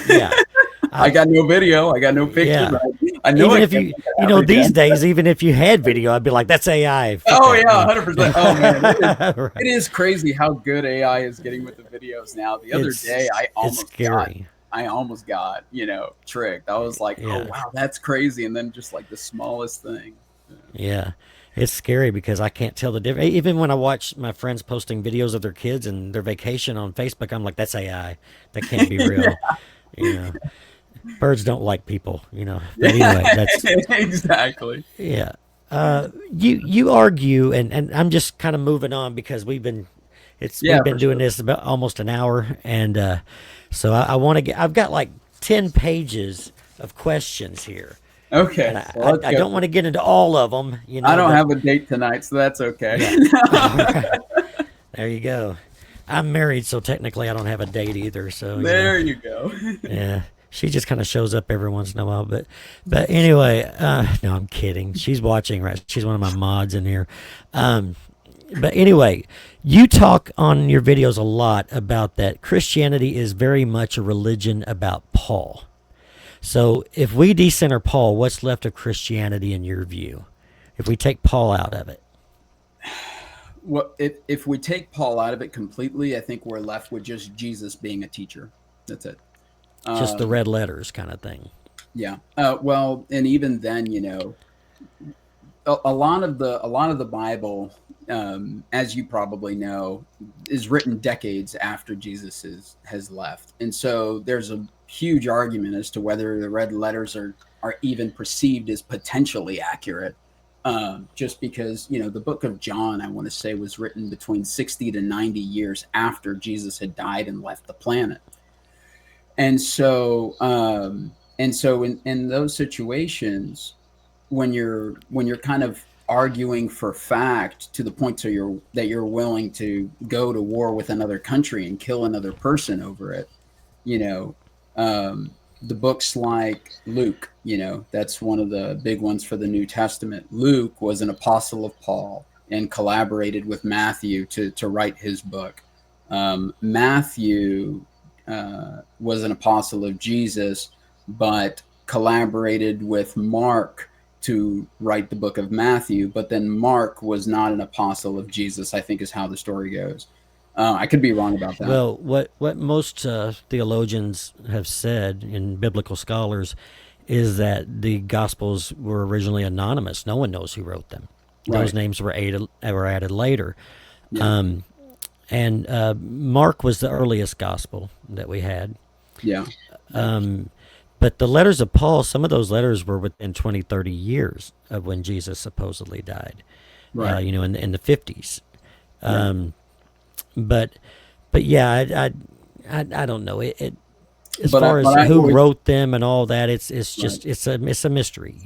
yeah. I got no video. I got no picture. Yeah. I know Even if you, these days, even if you had video, I'd be like, that's AI. Oh yeah, 100%. Oh man, Right. it is crazy how good AI is getting with the videos now. The other day, I almost got, tricked. I was like, oh wow, that's crazy. And then just like the smallest thing. Yeah. It's scary, because I can't tell the difference. Even when I watch my friends posting videos of their kids and their vacation on Facebook, I'm like, that's AI. That can't be real. Birds don't like people, But anyway, that's exactly. Yeah. You argue, and I'm just kind of moving on, because we've been doing this about almost an hour, and so I want to I've got like 10 pages of questions here. Okay. And I don't want to get into all of them. I don't have a date tonight, so that's okay. Right. There you go. I'm married, so technically I don't have a date either. So there you go. Yeah. She just kind of shows up every once in a while, but anyway, no, I'm kidding. She's watching, right? She's one of my mods in here. But anyway, you talk on your videos a lot about that Christianity is very much a religion about Paul. So if we decenter Paul, what's left of Christianity in your view? If we take Paul out of it? Well, if we take Paul out of it completely, I think we're left with just Jesus being a teacher. That's it. Just the red letters kind of thing. Yeah. Well, and even then, a lot of the Bible, as you probably know, is written decades after Jesus has left. And so there's a huge argument as to whether the red letters are even perceived as potentially accurate. Just because, the book of John, I want to say, was written between 60 to 90 years after Jesus had died and left the planet. And so in those situations, when you're kind of arguing for fact to the point that you're willing to go to war with another country and kill another person over it, the books like Luke, that's one of the big ones for the New Testament. Luke was an apostle of Paul and collaborated with Matthew to write his book. Matthew was an apostle of Jesus, but collaborated with Mark to write the book of Matthew. But then Mark was not an apostle of Jesus, I think is how the story goes. I could be wrong about that. Well, what most theologians have said, and biblical scholars, is that the Gospels were originally anonymous. No one knows who wrote them. Right. Those names were added later. Yeah. And Mark was the earliest gospel that we had. Yeah. But the letters of Paul, some of those letters were within 20, 30 years of when Jesus supposedly died, Right. In the 50s. Right. But yeah, I don't know. As But far I as who always- wrote them and all that, it's just, it's a mystery,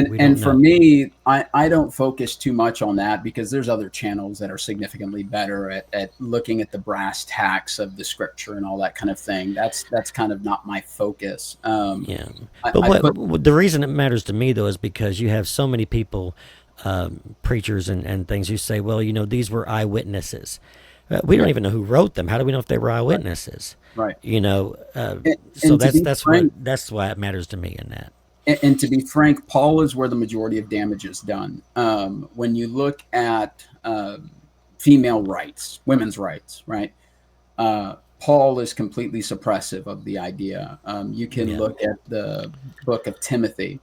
We don't And for know. me, I don't focus too much on that because there's other channels that are significantly better at looking at the brass tacks of the scripture and all that kind of thing. That's kind of not my focus. Yeah, I, but I put the reason it matters to me though is because you have so many people, preachers and things who say, well, these were eyewitnesses. We don't yeah, even know who wrote them. How do we know if they were right, eyewitnesses? right. You know, so And to that's be that's what frank, that's why it matters to me in that. and to be frank, Paul is where the majority of damage is done. When you look at female rights, women's rights, right? Paul is completely suppressive of the idea. You can Yeah, look at the book of Timothy,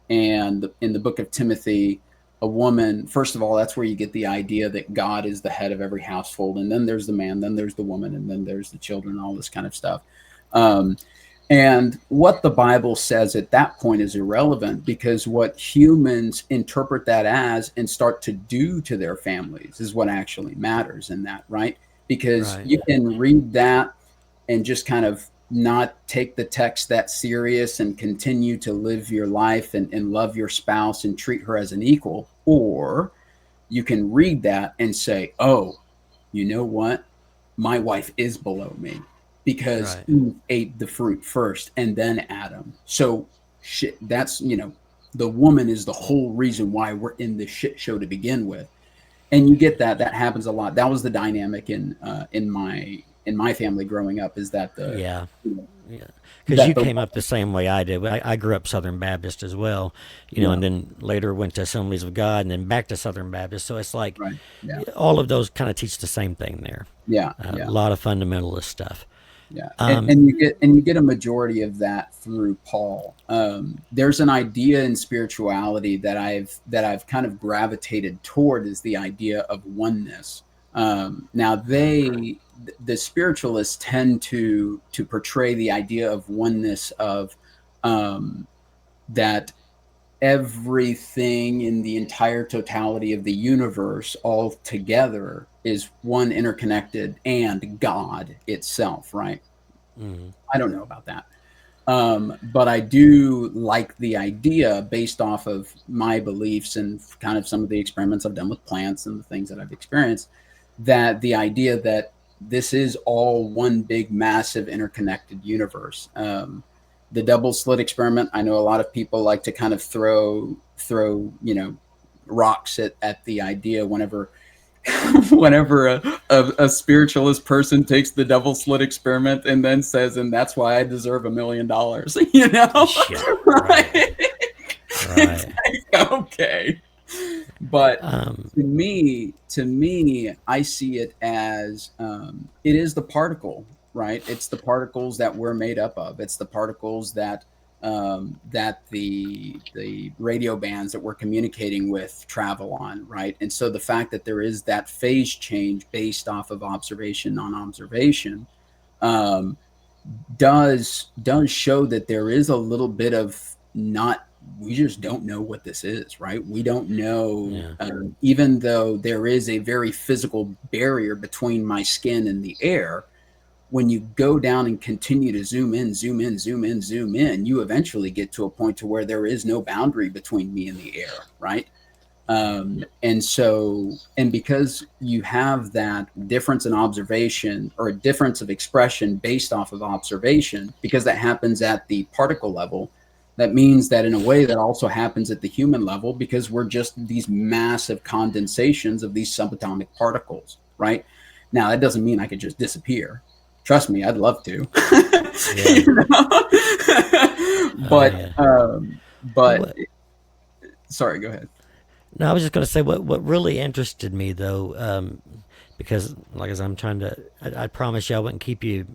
and in the book of Timothy, a woman, first of all, that's where you get the idea that God is the head of every household, and then there's the man, then there's the woman, and then there's the children, all this kind of stuff. Um, and what the Bible says at that point is irrelevant because what humans interpret that as and start to do to their families is what actually matters in that, right? Because right. you can read that and just kind of not take the text that serious and continue to live your life and love your spouse and treat her as an equal. Or you can read that and say, oh, you know what? My wife is below me because Right. Eve ate the fruit first and then Adam. So shit, that's, the woman is the whole reason why we're in this shit show to begin with. And you get that happens a lot. That was the dynamic in my family growing up, is that the Yeah. you know, Yeah, because you that the came up the same way I did. I grew up Southern Baptist as well, yeah, and then later went to Assemblies of God, and then back to Southern Baptist. So it's like right, yeah, all of those kind of teach the same thing there. yeah, A yeah, lot of fundamentalist stuff. yeah. Um, And you get a majority of that through Paul. There's an idea in spirituality that I've kind of gravitated toward, is the idea of oneness. Now the spiritualists tend to portray the idea of oneness of that everything in the entire totality of the universe all together is one interconnected and God itself, right? mhm. I don't know about that. But I do like the idea based off of my beliefs and kind of some of the experiments I've done with plants and the things that I've experienced, that the idea that this is all one big, massive, interconnected universe. The double slit experiment, I know a lot of people like to kind of throw rocks at the idea whenever whenever a spiritualist person takes the double slit experiment and then says, and that's why I deserve $1 million, Yeah, right, it's right. like, okay. But Um, to me, I see it as it is the particle, right? It's the particles that we're made up of. It's the particles that the radio bands that we're communicating with travel on, right? And so the fact that there is that phase change based off of observation, non-observation, um, does show that there is a little bit of not, we just don't know what this is, right? We don't know, yeah, even though there is a very physical barrier between my skin and the air. When you go down and continue to zoom in, zoom in, zoom in, zoom in, you eventually get to a point to where there is no boundary between me and the air, right? And because you have that difference in observation or a difference of expression based off of observation, because that happens at the particle level, that means that in a way that also happens at the human level, because we're just these massive condensations of these subatomic particles, right? Now, that doesn't mean I could just disappear. Trust me, I'd love to. yeah. Oh But yeah. but What? sorry, go ahead. No, I was just going to say what really interested me though, because like as I'm trying to, I promise you I wouldn't keep you,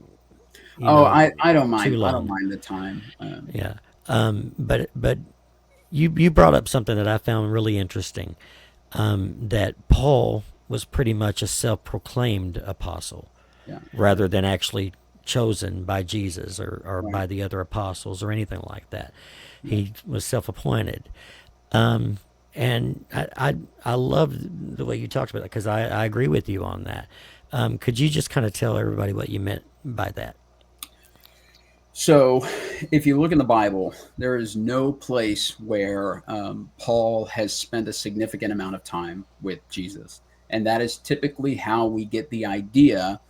you Oh, know, I don't too mind. I don't long. mind the time. Yeah. But you brought up something that I found really interesting. That Paul was pretty much a self-proclaimed apostle, Yeah, rather than actually chosen by Jesus or right. by the other apostles or anything like that. He was self-appointed. Um, and I love the way you talked about it because I agree with you on that. Could you just kind of tell everybody what you meant by that? So, if you look in the Bible, there is no place where Paul has spent a significant amount of time with Jesus. And that is typically how we get the idea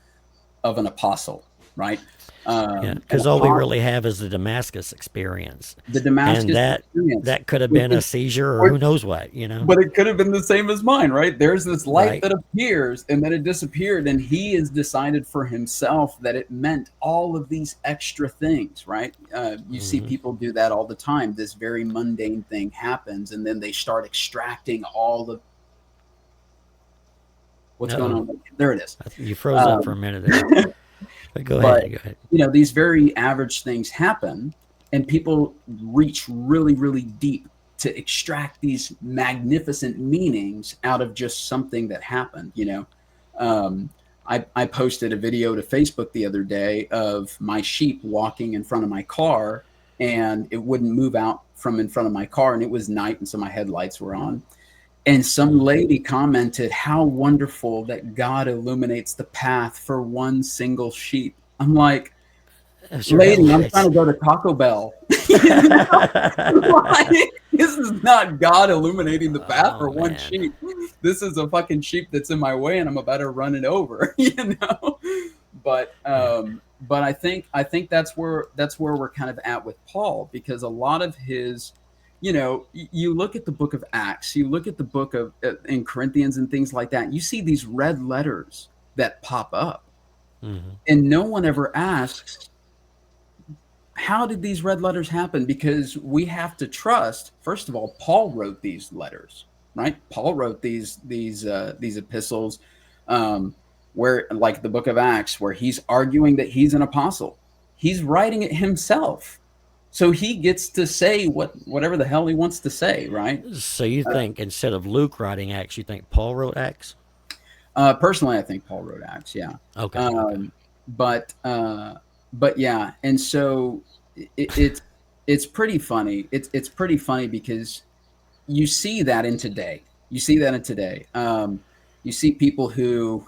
of an apostle, right? Yeah, An because all we apostle, really have is the Damascus experience, the and Damascus that experience, that could have which been a is, seizure or which who knows what, you know? but it could have been the same as mine, right? There's this light Right. that appears and then it disappeared, and he has decided for himself that it meant all of these extra things, right? You see people do that all the time. This very mundane thing happens, and then they start extracting all the what's going Uh-oh. on. There it is. You froze up for a Um, minute there. But go but ahead. Go ahead. these very average things happen, and people reach really, really deep to extract these magnificent meanings out of just something that happened. um, I posted a video to Facebook the other day of my sheep walking in front of my car, and it wouldn't move out from in front of my car, and it was night, and so my headlights were on. And some lady commented, "How wonderful that God illuminates the path for one single sheep." I'm like, That's your "Lady, I'm trying headlights. to go to Taco Bell." You know? Like, this is not God illuminating the path Oh for one man. sheep. This is a fucking sheep that's in my way, and I'm about to run it over. But Yeah. I think that's where we're kind of at with Paul, because a lot of his, you look at the book of Acts, you look at the book of in Corinthians and things like that, you see these red letters that pop up, Hmm. and no one ever asks, how did these red letters happen? Because we have to trust, first of all, Paul wrote these letters, right? Paul wrote these epistles, where, like the book of Acts, where he's arguing that he's an apostle. He's writing it himself, so he gets to say whatever the hell he wants to say, right? So you think instead of Luke writing Acts, you think Paul wrote Acts? Personally, I think Paul wrote Acts, yeah. Okay. Okay. Um, but yeah, and so it's pretty funny. It's pretty funny because you see that in today. You see that in today. You see people who,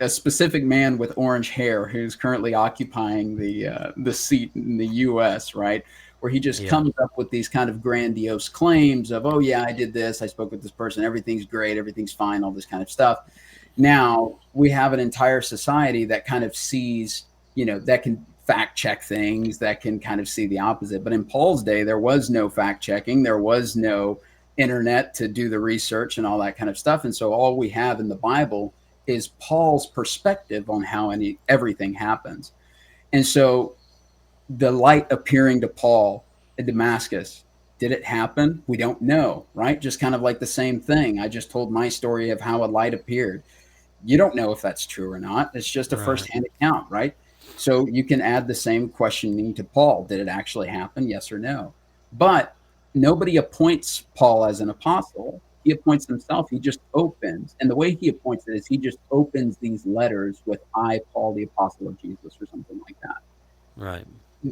a specific man with orange hair who's currently occupying the seat in the U.S., right? Where he just Yeah. comes up with these kind of grandiose claims of, "Oh yeah, I did this. I spoke with this person. Everything's great. Everything's fine." All this kind of stuff. Now we have an entire society that kind of sees, that can fact check things, that can kind of see the opposite. But in Paul's day, there was no fact checking. There was no internet to do the research and all that kind of stuff. And so all we have in the Bible is Paul's perspective on how everything happens. And so the light appearing to Paul at Damascus, did it happen? We don't know, right? Just kind of like the same thing. I just told my story of how a light appeared. You don't know if that's true or not. It's just a Right. firsthand account, right? So you can add the same questioning to Paul. Did it actually happen? Yes or no? But nobody appoints Paul as an apostle. He appoints himself. He just opens. And the way he appoints it is he just opens these letters with, "I, Paul, the apostle of Jesus," or something like that. Right.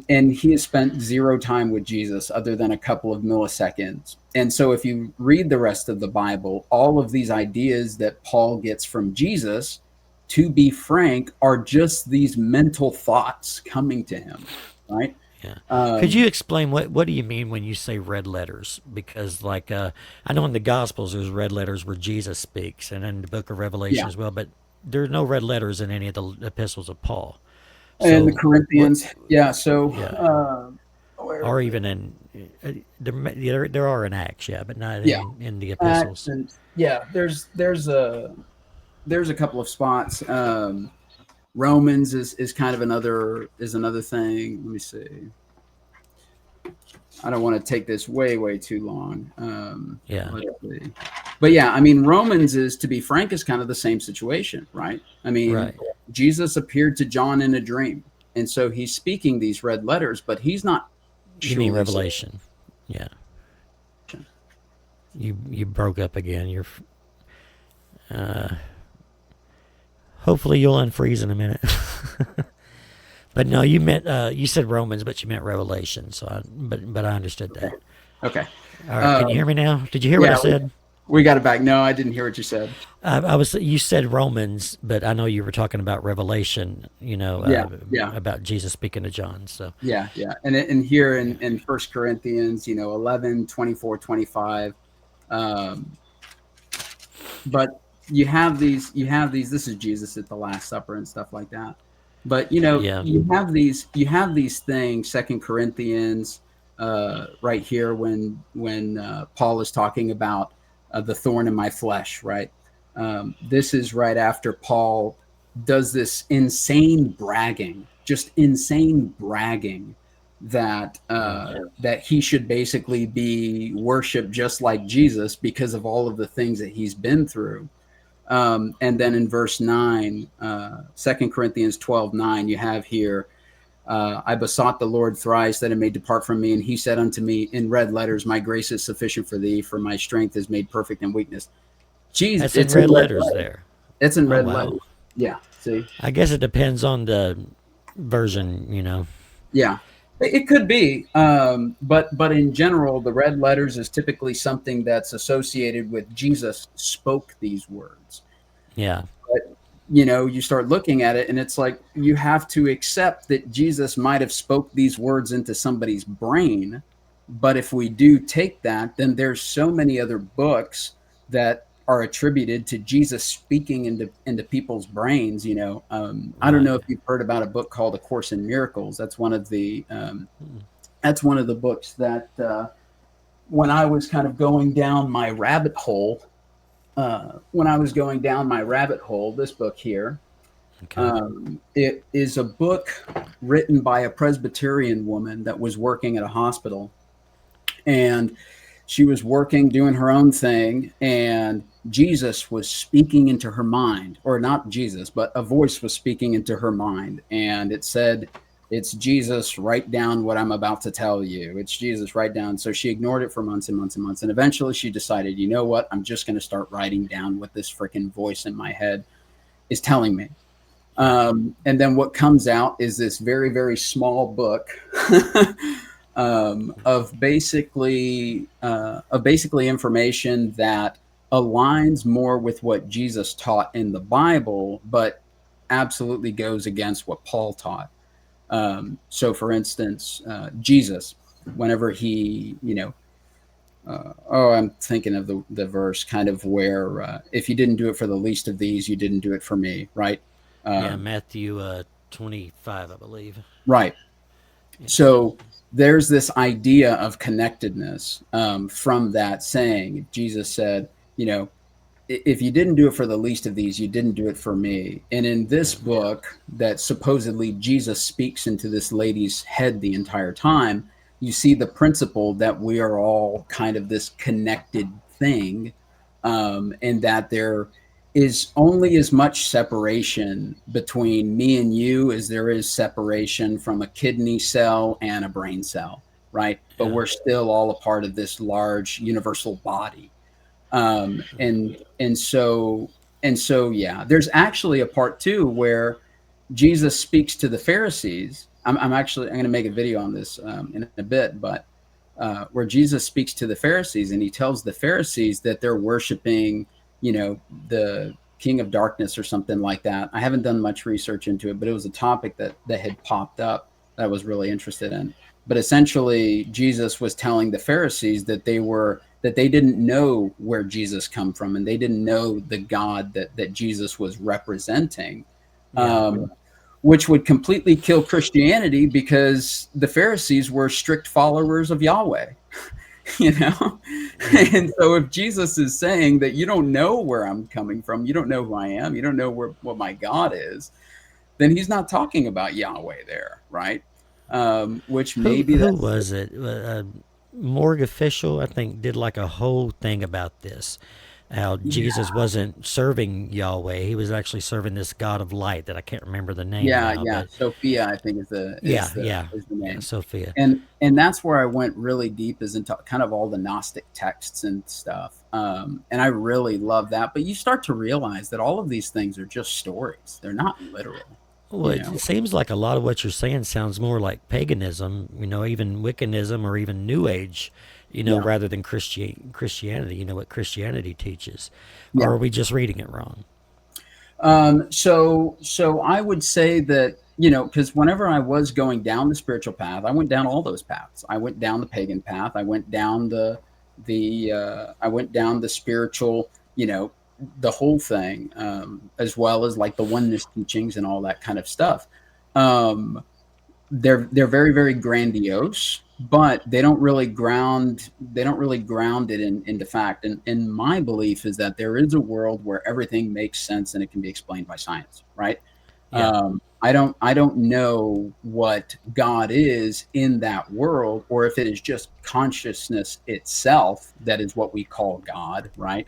And he has spent zero time with Jesus other than a couple of milliseconds. And so if you read the rest of the Bible, all of these ideas that Paul gets from Jesus, to be frank, are just these mental thoughts coming to him, right? Yeah. Could Um, you explain what do you mean when you say red letters? Because like I know in the Gospels there's red letters where Jesus speaks, and in the Book of Revelation yeah. as well. But there's no red letters in any of the epistles of Paul. And the So what? Corinthians, yeah. So, Yeah. where Or is it? even in there are in Acts, yeah, but not Yeah. in the Acts, epistles. and yeah, there's a couple of spots. Romans is kind of another thing. Let me see. I don't want to take this way too long. Yeah. Let's see. But yeah, I mean, Romans is, to be frank, is kind of the same situation, right? I mean, Right. Jesus appeared to John in a dream, and so he's speaking these red letters, but he's not You mean actually. Revelation? Yeah. You broke up again. Uh, hopefully you'll unfreeze in a minute. But no, you said Romans, but you meant Revelation. So but I understood that. Okay. All right, can you hear me now? Did you hear what I Yeah. said? We got it back. No, I didn't hear what you said. You said Romans, but I know you were talking about Revelation, Yeah, yeah, about Jesus speaking to John. So, yeah. And here in 1 Corinthians, 11, 24, 25. Um, but this is Jesus at the Last Supper and stuff like that. But yeah. you have these things, Second Corinthians, right here when Paul is talking about the thorn in my flesh, right? This is right after Paul does this just insane bragging that he should basically be worshipped just like Jesus because of all of the things that he's been through. And then in verse 9, 2 Corinthians 12:9, you have here, I besought the Lord thrice that it may depart from me. And he said unto me in red letters, my grace is sufficient for thee, for my strength is made perfect in weakness. Jesus, That's in red letters there. It's in Oh, red wow. letters. Yeah. See? I guess it depends on the version. Yeah. It could be, but in general, the red letters is typically something that's associated with Jesus spoke these words. Yeah. But you start looking at it, and it's like you have to accept that Jesus might have spoke these words into somebody's brain. But if we do take that, then there's so many other books that are attributed to Jesus speaking into people's brains. I don't know if you've heard about a book called A Course in Miracles. That's one of the books that when I was kind of going down my rabbit hole. This book here, Okay. it is a book written by a Presbyterian woman that was working at a hospital, and she was working, doing her own thing, and Jesus was speaking into her mind, or not Jesus, but a voice was speaking into her mind. And it said, it's Jesus, write down what I'm about to tell you. It's Jesus, write down. So she ignored it for months and months and months. And eventually she decided, you know what? I'm just going to start writing down what this freaking voice in my head is telling me. And then what comes out is this very, very small book of basically information that aligns more with what Jesus taught in the Bible, but absolutely goes against what Paul taught. So, for instance, Jesus, whenever he, I'm thinking of the verse kind of where if you didn't do it for the least of these, you didn't do it for me, right? Yeah, Matthew 25, I believe. Right. So there's this idea of connectedness from that saying. Jesus said, if you didn't do it for the least of these, you didn't do it for me. And in this book that supposedly Jesus speaks into this lady's head the entire time, you see the principle that we are all kind of this connected thing, and that there is only as much separation between me and you as there is separation from a kidney cell and a brain cell, right? But we're still all a part of this large universal body. And so there's actually a part two where Jesus speaks to the Pharisees. I'm going to make a video on this in a bit, but where Jesus speaks to the Pharisees, and he tells the Pharisees that they're worshiping, the king of darkness or something like that. I haven't done much research into it, but it was a topic that had popped up that I was really interested in. But essentially, Jesus was telling the Pharisees that they didn't know where Jesus come from, and they didn't know the God that Jesus was representing, which would completely kill Christianity, because the Pharisees were strict followers of Yahweh, And so if Jesus is saying that you don't know where I'm coming from, you don't know who I am, you don't know what my God is, then he's not talking about Yahweh there, right? Which maybe who was it? Morgue official, I think, did like a whole thing about this. How Jesus wasn't serving Yahweh; he was actually serving this God of light that I can't remember the name. now, but Sophia, I think is the name. Yeah, Sophia. And that's where I went really deep, is into kind of all the Gnostic texts and stuff. And I really love that. But you start to realize that all of these things are just stories; they're not literal. Well, it seems like a lot of what you're saying sounds more like paganism, even Wiccanism or even New Age Yeah. rather than Christianity, what Christianity teaches? Yeah. Or are we just reading it wrong? So I would say that, because whenever I was going down the spiritual path, I went down all those paths. I went down the pagan path. I went down I went down the spiritual, the whole thing, as well as like the oneness teachings and all that kind of stuff. Um, they're very, very grandiose, but they don't really ground it into fact. And my belief is that there is a world where everything makes sense and it can be explained by science, right? Yeah. I don't know what God is in that world, or if it is just consciousness itself that is what we call God, right?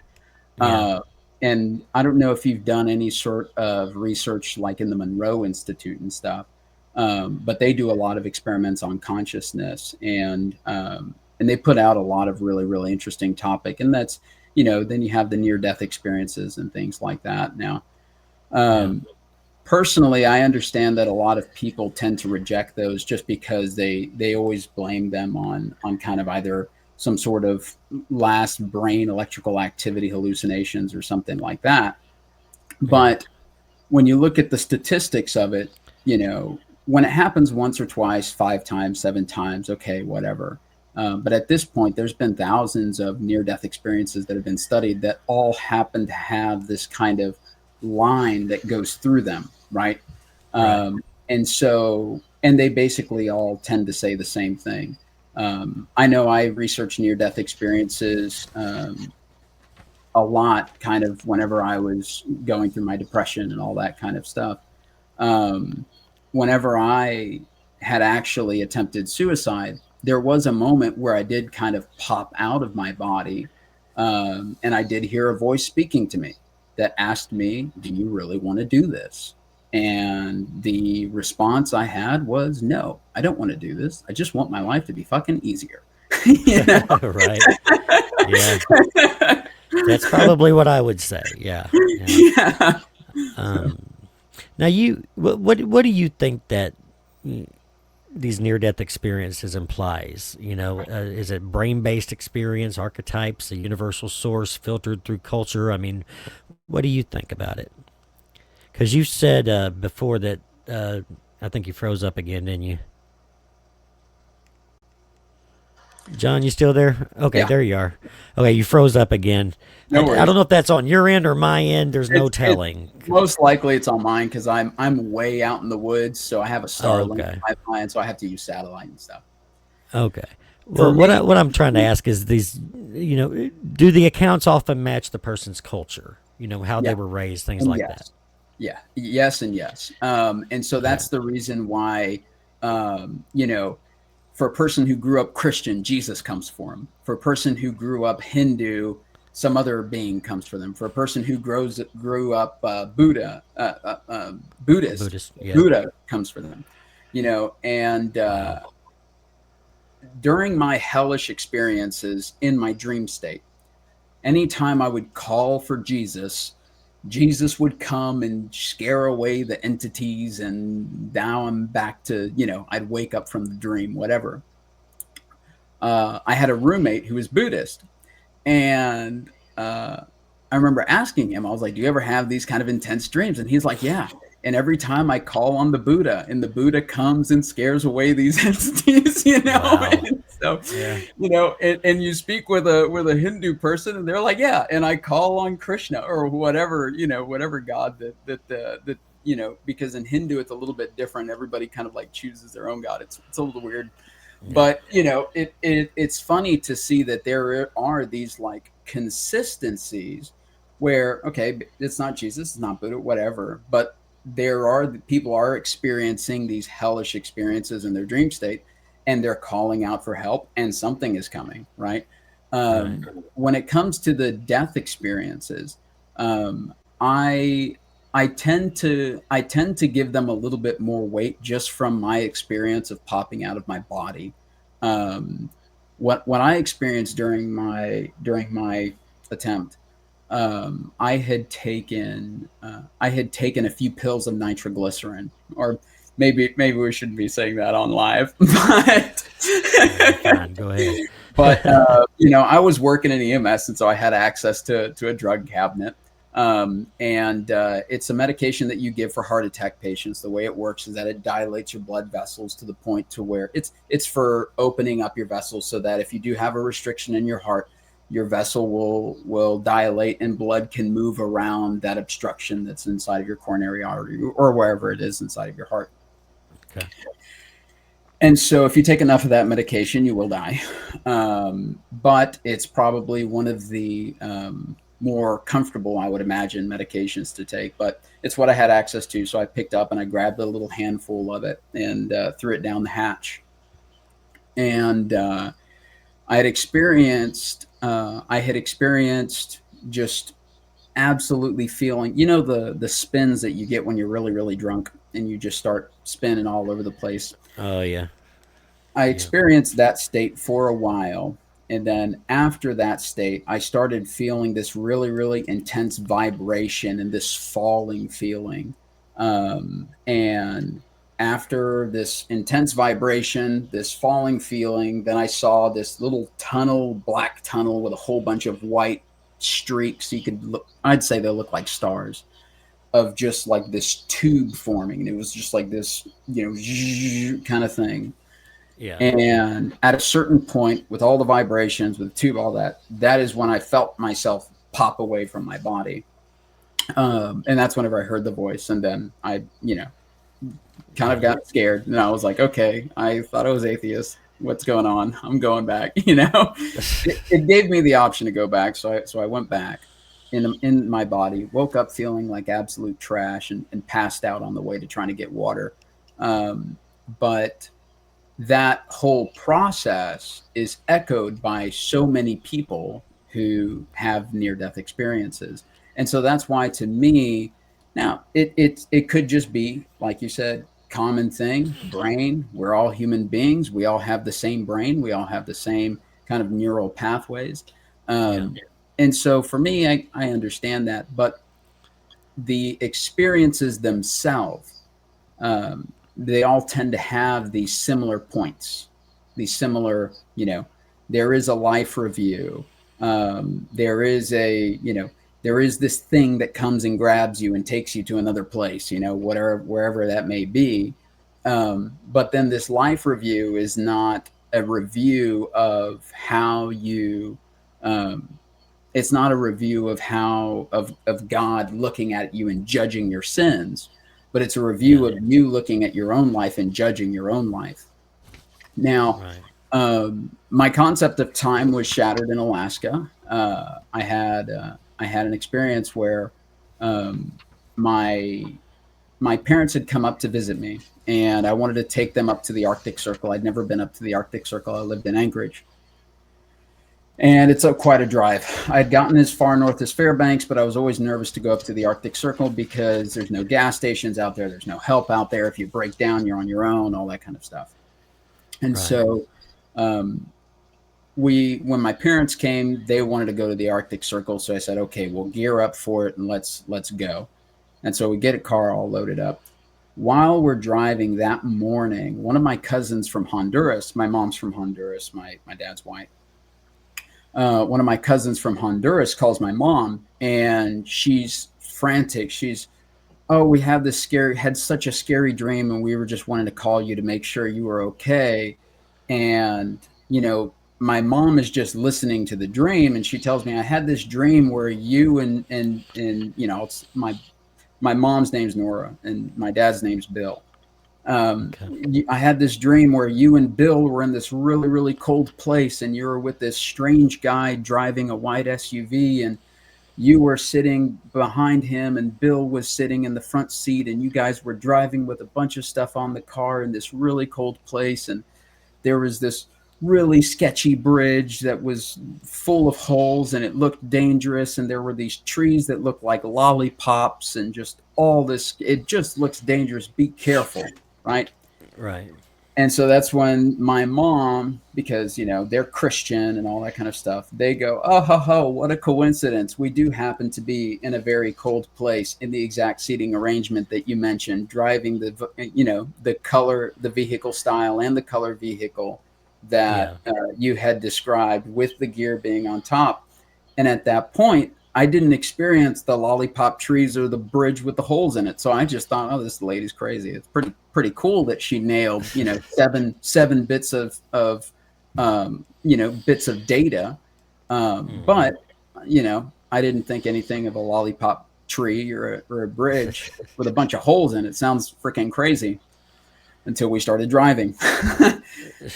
Yeah. And I don't know if you've done any sort of research like in the Monroe Institute and stuff, but they do a lot of experiments on consciousness, and they put out a lot of really, really interesting topic. And that's, then you have the near death experiences and things like that. Now, Yeah. personally, I understand that a lot of people tend to reject those just because they always blame them on kind of either some sort of last brain electrical activity hallucinations or something like that. Yeah. But when you look at the statistics of it, when it happens once or twice, 5 times, 7 times, okay, whatever. But at this point, there's been thousands of near-death experiences that have been studied that all happen to have this kind of line that goes through them, right? Right. And they basically all tend to say the same thing. I know I researched near-death experiences a lot, kind of whenever I was going through my depression and all that kind of stuff. Um, Whenever I had actually attempted suicide, there was a moment where I did kind of pop out of my body, and I did hear a voice speaking to me that asked me, "Do you really want to do this?" And the response I had was, "No, I don't want to do this. I just want my life to be fucking easier." you know? Right. Yeah. That's probably what I would say. Yeah. Yeah. Yeah. Now, what do you think that these near-death experiences implies? Is it brain-based experience, archetypes, a universal source filtered through culture? I mean, what do you think about it? Because you said before that I think you froze up again, didn't you? John, you still there? Okay, Yeah. there you are. Okay, you froze up again. No I worries. don't know if that's on your end or my end. There's no It's telling. most likely it's on mine because I'm way out in the woods, so I have a Oh, Starlink okay. pipeline, so I have to use satellite and stuff. Okay. For Well, me, what I'm trying to ask is do the accounts often match the person's culture? How they yeah, were raised, things and like that. yes, yeah, yes, and yes. And so Okay. that's the reason why, for a person who grew up Christian, Jesus comes for him. For a person who grew up Hindu, some other being comes for them. For a person who grew up Buddhist, Buddhist. Yeah. Buddha comes for them. And Wow. during my hellish experiences in my dream state, anytime I would call for Jesus, Jesus would come and scare away the entities, and now I'm back to, I'd wake up from the dream, whatever. I had a roommate who was Buddhist, and I remember asking him, I was like, "Do you ever have these kind of intense dreams?" And he's like, "Yeah." And every time I call on the Buddha, and the Buddha comes and scares away these entities, Wow. And so, Yeah. and you speak with a Hindu person, and they're like, "Yeah," and I call on Krishna or whatever, whatever God that because in Hindu it's a little bit different. Everybody kind of like chooses their own God. It's a little weird. Yeah. But it's funny to see that there are these like consistencies where, okay, it's not Jesus, it's not Buddha, whatever, but people are experiencing these hellish experiences in their dream state, and they're calling out for help, and something is coming, right? Right. When it comes to the death experiences, um, I I tend to give them a little bit more weight just from my experience of popping out of my body. Um, what I experienced during my attempt, I had taken a few pills of nitroglycerin, or maybe we shouldn't be saying that on live, but You're fine. Go ahead. But I was working in EMS, and so I had access to a drug cabinet. It's a medication that you give for heart attack patients. The way it works is that it dilates your blood vessels to the point to where it's for opening up your vessels, so that if you do have a restriction in your heart, your vessel will dilate and blood can move around that obstruction that's inside of your coronary artery or wherever it is inside of your heart. Okay. And so if you take enough of that medication, you will die. But it's probably one of the more comfortable, I would imagine, medications to take. But it's what I had access to. So I picked up and I grabbed a little handful of it and threw it down the hatch. And I had experienced just absolutely feeling, the spins that you get when you're really, really drunk and you just start spinning all over the place. Oh yeah. I experienced that state for a while. And then after that state, I started feeling this really, really intense vibration and this falling feeling. And after this intense vibration, this falling feeling, then I saw this little tunnel, black tunnel with a whole bunch of white streaks. I'd say they look like stars, of just like this tube forming. And it was just like this, kind of thing. Yeah. And at a certain point, with all the vibrations, with the tube, all that is when I felt myself pop away from my body. And that's whenever I heard the voice. And then I, kind of got scared. And I was like, okay, I thought I was atheist. What's going on? I'm going back. It gave me the option to go back. So I went back in my body, woke up feeling like absolute trash and passed out on the way to trying to get water. But that whole process is echoed by so many people who have near-death experiences. And so that's why, to me, now it could just be, like you said, common thing, brain. We're all human beings. We all have the same brain. We all have the same kind of neural pathways. And so for me, I understand that. But the experiences themselves, they all tend to have these similar points, these similar, there is a life review. There is there is this thing that comes and grabs you and takes you to another place, wherever that may be. But then this life review is not a review of how you, it's not a review of of God looking at you and judging your sins, but it's a review of you looking at your own life and judging your own life. Now, my concept of time was shattered in Alaska. I had an experience where my parents had come up to visit me, and I wanted to take them up to the Arctic Circle. I'd never been up to the Arctic Circle. I lived in Anchorage. And it's quite a drive. I had gotten as far north as Fairbanks, but I was always nervous to go up to the Arctic Circle because there's no gas stations out there. There's no help out there. If you break down, you're on your own, all that kind of stuff. And so when my parents came, they wanted to go to the Arctic Circle. So I said, okay, we'll gear up for it and let's go. And so we get a car all loaded up. While we're driving that morning, one of my cousins from Honduras, my mom's from Honduras, my dad's white. One of my cousins from Honduras calls my mom, and she's frantic. We had such a scary dream, and we were just wanting to call you to make sure you were okay. And, my mom is just listening to the dream, and she tells me, I had this dream where you and it's my mom's name's Nora and my dad's name's Bill. I had this dream where you and Bill were in this really, really cold place, and you were with this strange guy driving a white SUV, and you were sitting behind him and Bill was sitting in the front seat, and you guys were driving with a bunch of stuff on the car in this really cold place. And there was this really sketchy bridge that was full of holes, and it looked dangerous. And there were these trees that looked like lollipops, and just all this, it just looks dangerous. Be careful. Right. And so that's when my mom, because, they're Christian and all that kind of stuff, they go, oh, what a coincidence. We do happen to be in a very cold place in the exact seating arrangement that you mentioned, driving the color, the vehicle style and the color vehicle that you had described with the gear being on top. And at that point, I didn't experience the lollipop trees or the bridge with the holes in it. So I just thought, oh, this lady's crazy. It's pretty cool that she nailed, seven bits of bits of data. But, I didn't think anything of a lollipop tree or a bridge with a bunch of holes in it. Sounds freaking crazy until we started driving.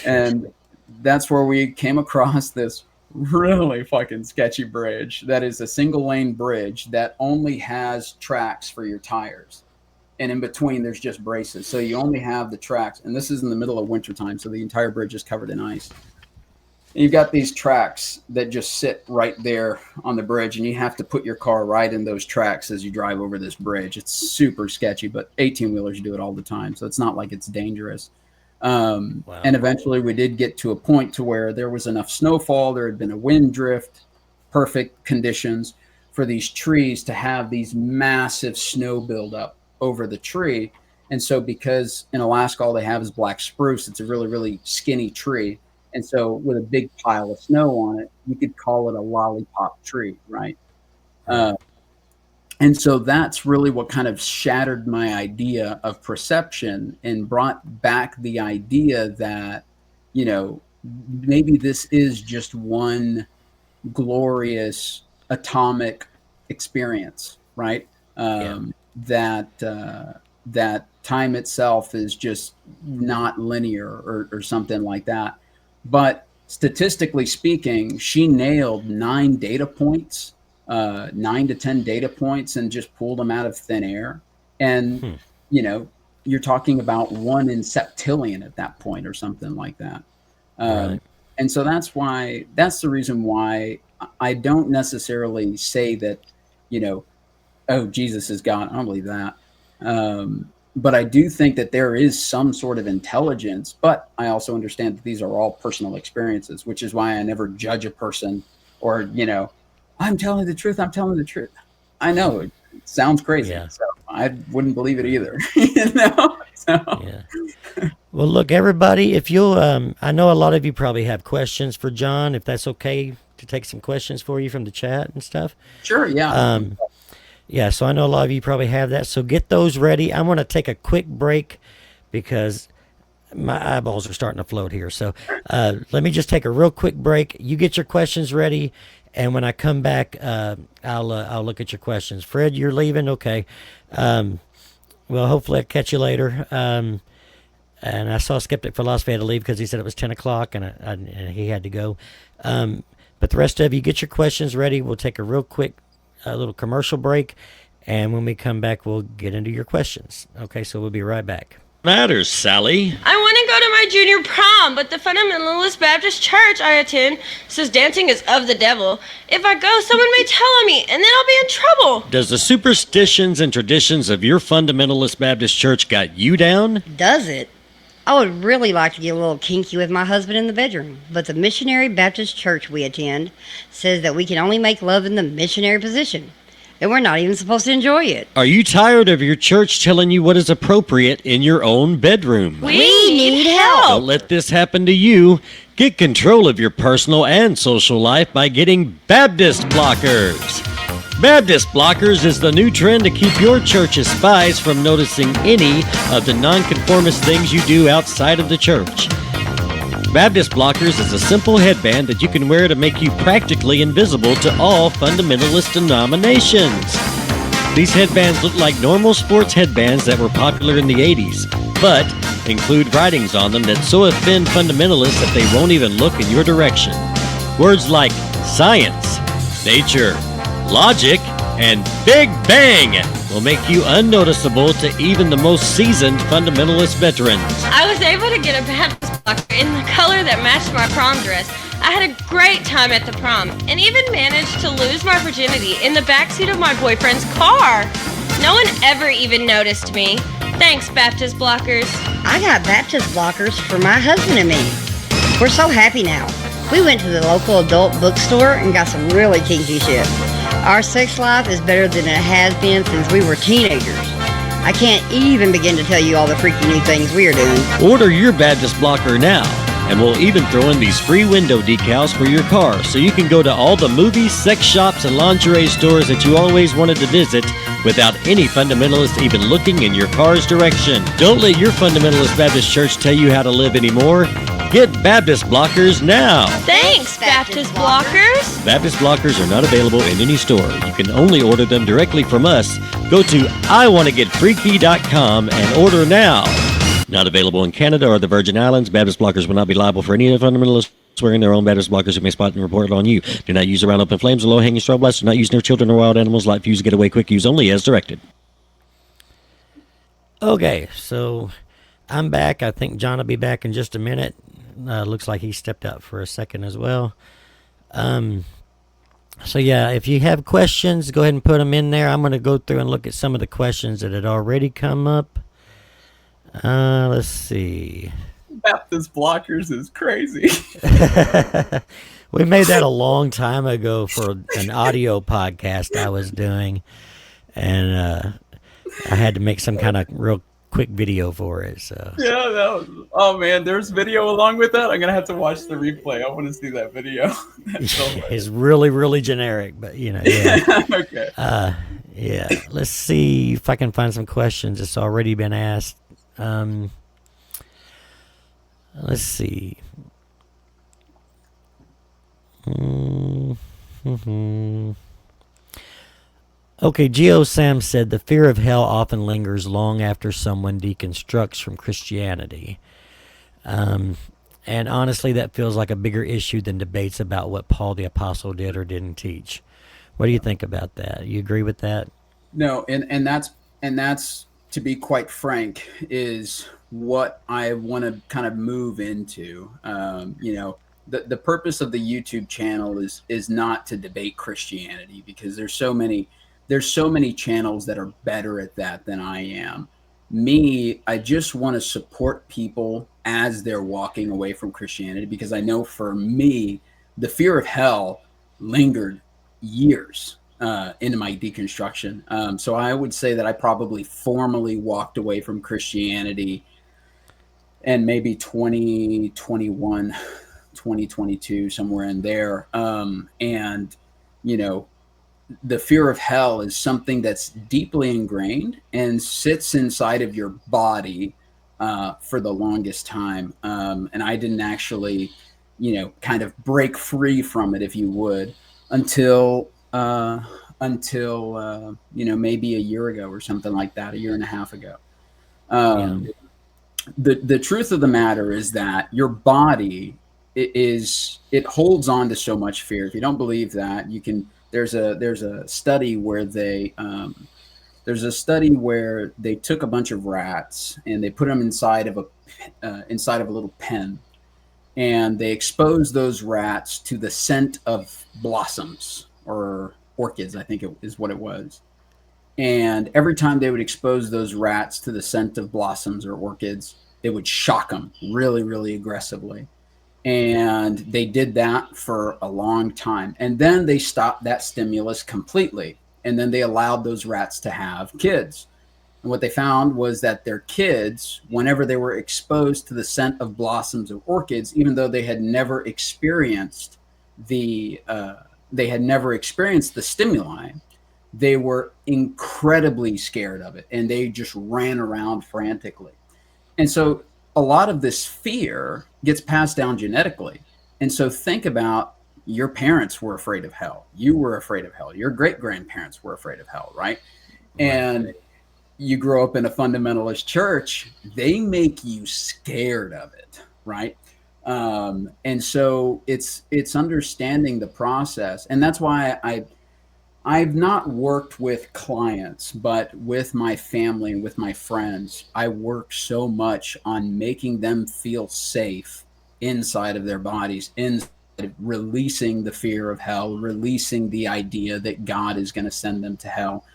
And that's where we came across this really fucking sketchy bridge that is a single lane bridge that only has tracks for your tires, and in between there's just braces, so you only have the tracks. And this is in the middle of wintertime, so the entire bridge is covered in ice. And you've got these tracks that just sit right there on the bridge, and you have to put your car right in those tracks as you drive over this bridge. It's super sketchy, but 18-wheelers do it all the time, so it's not like it's dangerous. And eventually we did get to a point to where there was enough snowfall, there had been a wind drift, perfect conditions for these trees to have these massive snow buildup over the tree. And so because in Alaska all they have is black spruce, it's a really, really skinny tree. And so with a big pile of snow on it, you could call it a lollipop tree, right? And so that's really what kind of shattered my idea of perception and brought back the idea that, maybe this is just one glorious atomic experience, right? That time itself is just not linear or something like that. But statistically speaking, she nailed 9 data points. 9 to 10 data points and just pulled them out of thin air. And, you're talking about 1 in septillion at that point or something like that. Right. And so that's the reason why I don't necessarily say that, oh, Jesus is God. I don't believe that. But I do think that there is some sort of intelligence, but I also understand that these are all personal experiences, which is why I never judge a person or, I'm telling the truth. I'm telling the truth. I know it sounds crazy. Yeah. So I wouldn't believe it either. So. Yeah. Well, look, everybody, if you'll, I know a lot of you probably have questions for John, if that's okay to take some questions for you from the chat and stuff. Sure. Yeah. Yeah. So I know a lot of you probably have that. So get those ready. I'm going to take a quick break because my eyeballs are starting to float here. So let me just take a real quick break. You get your questions ready. And when I come back, I'll look at your questions. Fred, you're leaving? Okay. Well, hopefully I'll catch you later. And I saw Skeptic Philosophy had to leave because he said it was 10 o'clock and he had to go. But the rest of you, get your questions ready. We'll take a real quick little commercial break. And when we come back, we'll get into your questions. Okay, so we'll be right back. Matters, Sally. I want to go to my junior prom, but the Fundamentalist Baptist Church I attend says dancing is of the devil. If I go, someone may tell on me, and then I'll be in trouble. Does the superstitions and traditions of your Fundamentalist Baptist Church got you down? Does it? I would really like to get a little kinky with my husband in the bedroom, but the Missionary Baptist Church we attend says that we can only make love in the missionary position, and we're not even supposed to enjoy it. Are you tired of your church telling you what is appropriate in your own bedroom? We need help. Don't let this happen to you. Get control of your personal and social life by getting Baptist Blockers. Baptist Blockers is the new trend to keep your church's spies from noticing any of the nonconformist things you do outside of the church. Baptist Blockers is a simple headband that you can wear to make you practically invisible to all fundamentalist denominations. These headbands look like normal sports headbands that were popular in the 80s, but include writings on them that so offend fundamentalists that they won't even look in your direction. Words like science, nature, logic, and Big Bang will make you unnoticeable to even the most seasoned fundamentalist veterans. I was able to get a Baptist blocker in the color that matched my prom dress. I had a great time at the prom and even managed to lose my virginity in the backseat of my boyfriend's car. No one ever even noticed me. Thanks, Baptist Blockers. I got Baptist Blockers for my husband and me. We're so happy now. We went to the local adult bookstore and got some really kinky shit. Our sex life is better than it has been since we were teenagers. I can't even begin to tell you all the freaky new things we are doing. Order your Baptist Blocker now And we'll even throw in these free window decals for your car so you can go to all the movies, sex shops, and lingerie stores that you always wanted to visit without any fundamentalist even looking in your car's direction. Don't let your fundamentalist Baptist church tell you how to live anymore. Get Baptist blockers now. Thanks, Baptist blockers. Baptist blockers are not available in any store. You can only order them directly from us. Go to iwannagetfreaky.com and order now. Not available in Canada or the Virgin Islands. Baptist blockers will not be liable for any fundamentalists wearing their own Baptist blockers who may spot and report it on you. Do not use around open flames or low-hanging strobe lights. Do not use near children or wild animals. Light fuse, get away quick. Use only as directed. Okay, so I'm back. I think John will be back in just a minute. Looks like he stepped out for a second as well. So yeah, if you have questions, go ahead and put them in there. I'm going to go through and look at some of the questions that had already come up. Let's see. Baptist blockers is crazy. We made that a long time ago for an audio podcast I was doing, and I had to make some kind of real quick video for it. So Yeah, oh man, there's video along with that. I'm gonna have to watch the replay. I want to see that video. it's really, really generic, but yeah. Okay. Yeah. Let's see if I can find some questions that's already been asked. Let's see. Okay, Geo Sam said the fear of hell often lingers long after someone deconstructs from Christianity. And honestly, that feels like a bigger issue than debates about what Paul the Apostle did or didn't teach. What do you think about that? You agree with that? No, and that's to be quite frank, is what I want to kind of move into. The purpose of the YouTube channel is not to debate Christianity, because there's so many channels that are better at that than I am. I just want to support people as they're walking away from Christianity, because I know for me, the fear of hell lingered years into my deconstruction. So I would say that I probably formally walked away from Christianity and maybe 2021, 2022, somewhere in there. And, the fear of hell is something that's deeply ingrained and sits inside of your body for the longest time. And I didn't actually, kind of break free from it, if you would, until maybe a year ago or something like that, a year and a half ago. The truth of the matter is that your body it holds on to so much fear. If you don't believe that, you can. There's a study where they took a bunch of rats and they put them inside of a little pen, and they exposed those rats to the scent of blossoms or orchids, I think it is what it was. And every time they would expose those rats to the scent of blossoms or orchids, it would shock them really, really aggressively. And they did that for a long time. And then they stopped that stimulus completely. And then they allowed those rats to have kids. And what they found was that their kids, whenever they were exposed to the scent of blossoms of orchids, even though they had never experienced the stimuli, they were incredibly scared of it. And they just ran around frantically. And so a lot of this fear gets passed down genetically. And so think about, your parents were afraid of hell. You were afraid of hell. Your great-grandparents were afraid of hell, right? And you grow up in a fundamentalist church, they make you scared of it, right? And so it's understanding the process. And that's why I've not worked with clients, but with my family and with my friends, I work so much on making them feel safe inside of their bodies, inside of releasing the fear of hell, releasing the idea that God is going to send them to hell.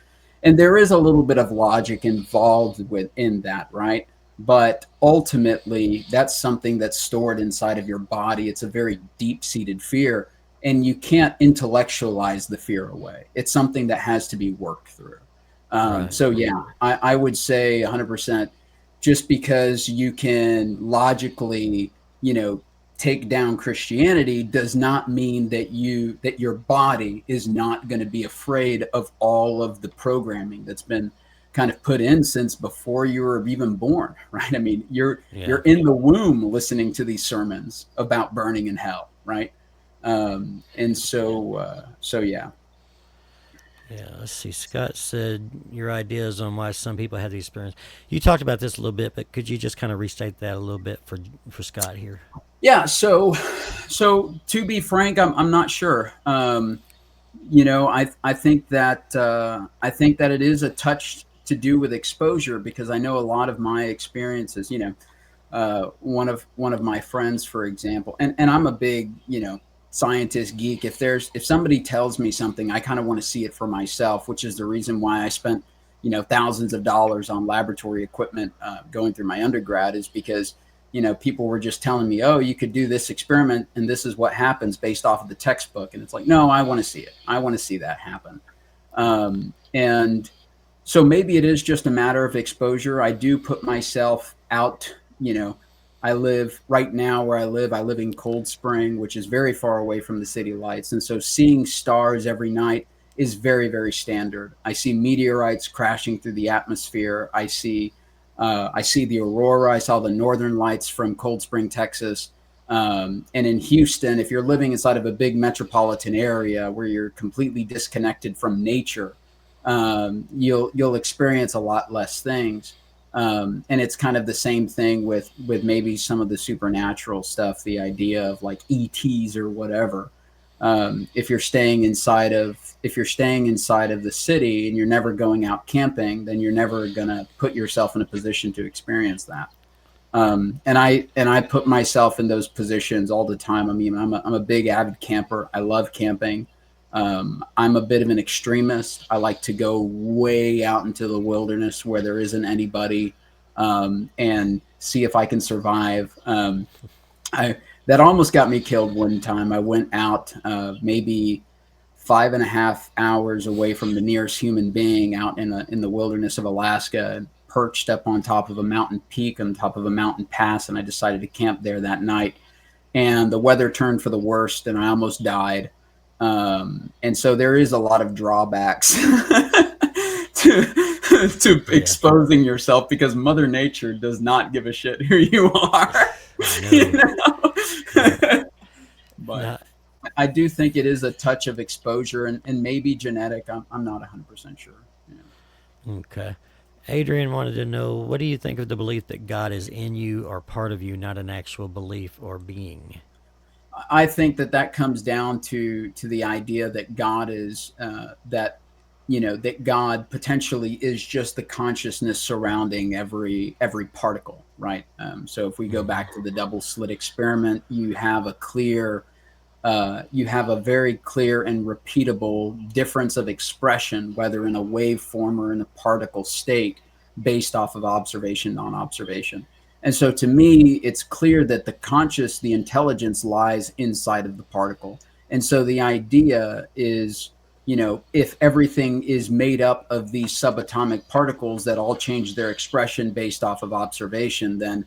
And there is a little bit of logic involved within that, right? But ultimately, that's something that's stored inside of your body. It's a very deep-seated fear. And you can't intellectualize the fear away. It's something that has to be worked through. So yeah, I would say 100%, just because you can logically, take down Christianity does not mean that your body is not going to be afraid of all of the programming that's been kind of put in since before you were even born, right? I mean, you're in the womb listening to these sermons about burning in hell, right? And so yeah. Yeah, let's see. Scott said your ideas on why some people have the experience. You talked about this a little bit, but could you just kind of restate that a little bit for Scott here? Yeah, so to be frank, I'm not sure. I think that it is a touch to do with exposure, because I know a lot of my experiences. One of my friends, for example, and I'm a big scientist geek. If somebody tells me something, I kind of want to see it for myself, which is the reason why I spent thousands of dollars on laboratory equipment going through my undergrad, is because people were just telling me, oh, you could do this experiment and this is what happens based off of the textbook. And it's like, no, I want to see it. I want to see that happen. And so maybe it is just a matter of exposure. I do put myself out, I live right now where I live in Cold Spring, which is very far away from the city lights. And so seeing stars every night is very, very standard. I see meteorites crashing through the atmosphere. I see the aurora. I saw the northern lights from Cold Spring, Texas. And in Houston, if you're living inside of a big metropolitan area where you're completely disconnected from nature, you'll experience a lot less things. And it's kind of the same thing with maybe some of the supernatural stuff, the idea of like ETs or whatever. If you're staying inside of the city and you're never going out camping, then you're never gonna put yourself in a position to experience that. And I put myself in those positions all the time. I mean, I'm a big avid camper. I love camping. I'm a bit of an extremist. I like to go way out into the wilderness where there isn't anybody, and see if I can survive. That almost got me killed one time. I went out maybe 5.5 hours away from the nearest human being, out in the wilderness of Alaska, and perched up on top of a mountain peak, on top of a mountain pass, and I decided to camp there that night. And the weather turned for the worst, and I almost died. And so there is a lot of drawbacks to exposing yourself, because Mother Nature does not give a shit who you are. But I do think it is a touch of exposure, and maybe genetic. I'm not 100% sure. Okay. Adrian wanted to know, what do you think of the belief that God is in you or part of you, not an actual belief or being? I think that comes down to the idea that God is that God potentially is just the consciousness surrounding every particle, right? So if we go back to the double slit experiment, you have a very clear and repeatable difference of expression, whether in a waveform or in a particle state, based off of observation, non-observation. And so to me, it's clear that the intelligence lies inside of the particle. And so the idea is, if everything is made up of these subatomic particles that all change their expression based off of observation, then,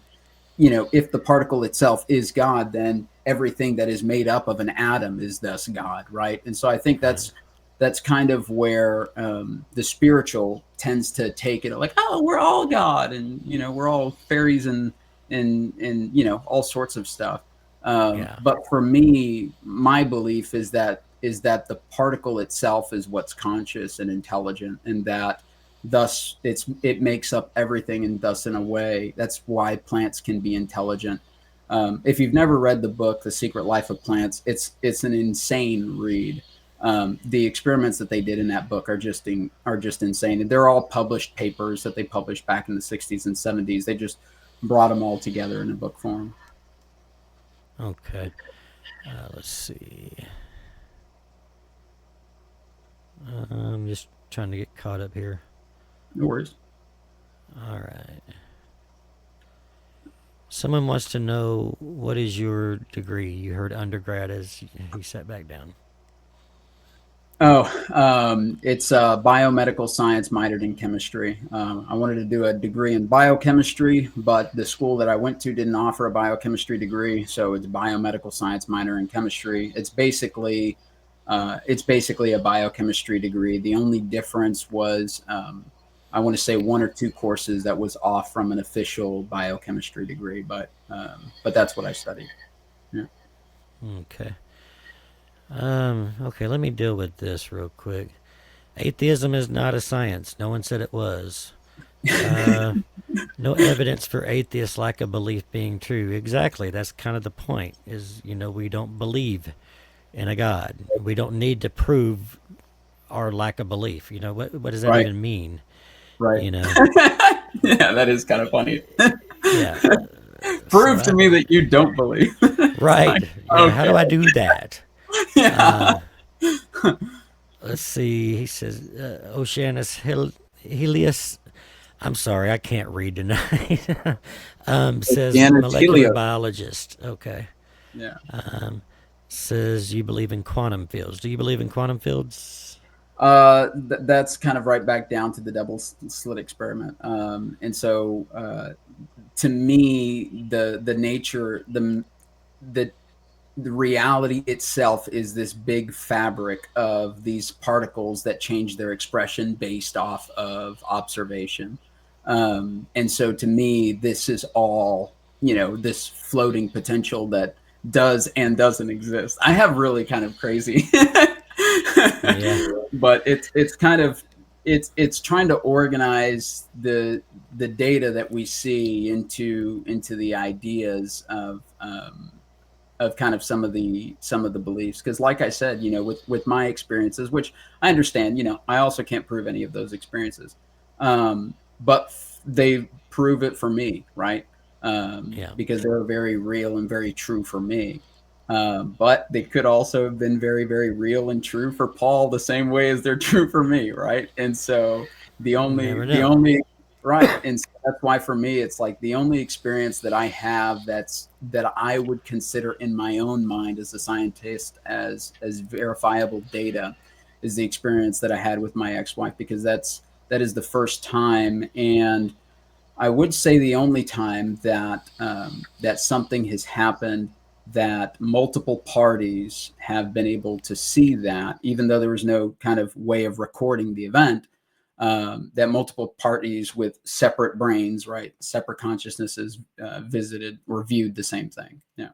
if the particle itself is God, then everything that is made up of an atom is thus God, right? And so I think that's kind of where the spiritual tends to take it, like, oh, we're all God, and we're all fairies and all sorts of stuff. But for me, my belief is that the particle itself is what's conscious and intelligent, and that thus it makes up everything, and thus in a way that's why plants can be intelligent. If you've never read the book The Secret Life of Plants, it's an insane read. The experiments that they did in that book are just insane, and they're all published papers that they published back in the 60s and 70s. They just brought them all together in a book form. Okay. Let's see. I'm just trying to get caught up here. No worries. All right. Someone wants to know, what is your degree? You heard undergrad as he sat back down. It's biomedical science, minored in chemistry. I wanted to do a degree in biochemistry, but the school that I went to didn't offer a biochemistry degree, so it's biomedical science, minor in chemistry. It's basically a biochemistry degree. The only difference was, I want to say, one or two courses that was off from an official biochemistry degree, but that's what I studied. Yeah. Okay. Okay, let me deal with this real quick. Atheism is not a science. No one said it was. No evidence for atheists' lack of belief being true. Exactly. That's kind of the point. Is we don't believe in a God. We don't need to prove our lack of belief. What does that Right. even mean? Right. You know. Yeah, that is kind of funny. Yeah. Prove So to me that you don't believe. right. Yeah. How do I do that? Yeah. Let's see. He says, Oceanus Helios. I'm sorry, I can't read tonight. Says Oceanus molecular Helios. biologist. Okay. Yeah. Says you believe in quantum fields. Do you believe in quantum fields? That's kind of right back down to the double slit experiment. And so, to me, the nature, the the reality itself is this big fabric of these particles that change their expression based off of observation. And so to me, this is all, this floating potential that does and doesn't exist. I have really kind of crazy, Yeah. but it's kind of, it's trying to organize the data that we see into the ideas of kind of some of the beliefs, because like I said, with my experiences, which I understand, I also can't prove any of those experiences, but they prove it for me, right? Yeah. Because they're very real and very true for me. But they could also have been very, very real and true for Paul, the same way as they're true for me, right? And so the only Never the know. only right, and so that's why for me it's like the only experience that I have that I would consider in my own mind as a scientist as verifiable data is the experience that I had with my ex-wife, because that is the first time, and I would say the only time that something has happened that multiple parties have been able to see that, even though there was no kind of way of recording the event, that multiple parties with separate brains, right, separate consciousnesses, visited or viewed the same thing. Yeah.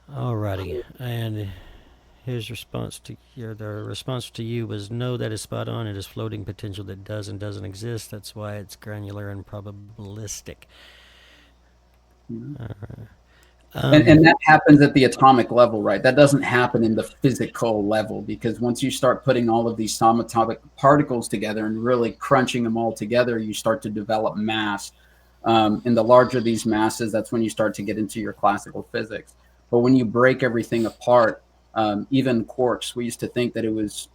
Alrighty. And his response to the response to you was no, that is spot on. It is floating potential that does and doesn't exist. That's why it's granular and probabilistic. And that happens at the atomic level, right? That doesn't happen in the physical level, because once you start putting all of these subatomic particles together and really crunching them all together, you start to develop mass. And the larger these masses, that's when you start to get into your classical physics. But when you break everything apart, even quarks, we used to think that it was,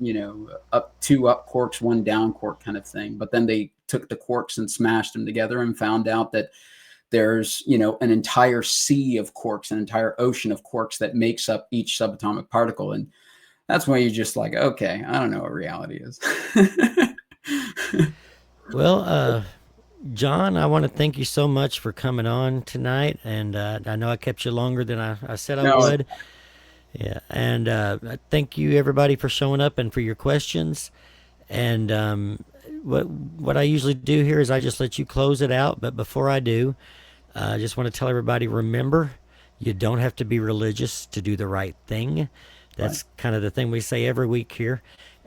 two up quarks, one down quark kind of thing. But then they took the quarks and smashed them together and found out that there's, an entire sea of quarks, an entire ocean of quarks that makes up each subatomic particle. And that's when you're just like, okay, I don't know what reality is. Well, John, I want to thank you so much for coming on tonight. And I know I kept you longer than I said I No, would. Yeah. And thank you, everybody, for showing up and for your questions. And what I usually do here is I just let you close it out. But before I do, I just want to tell everybody, remember, you don't have to be religious to do the right thing. That's kind of the thing we say every week here.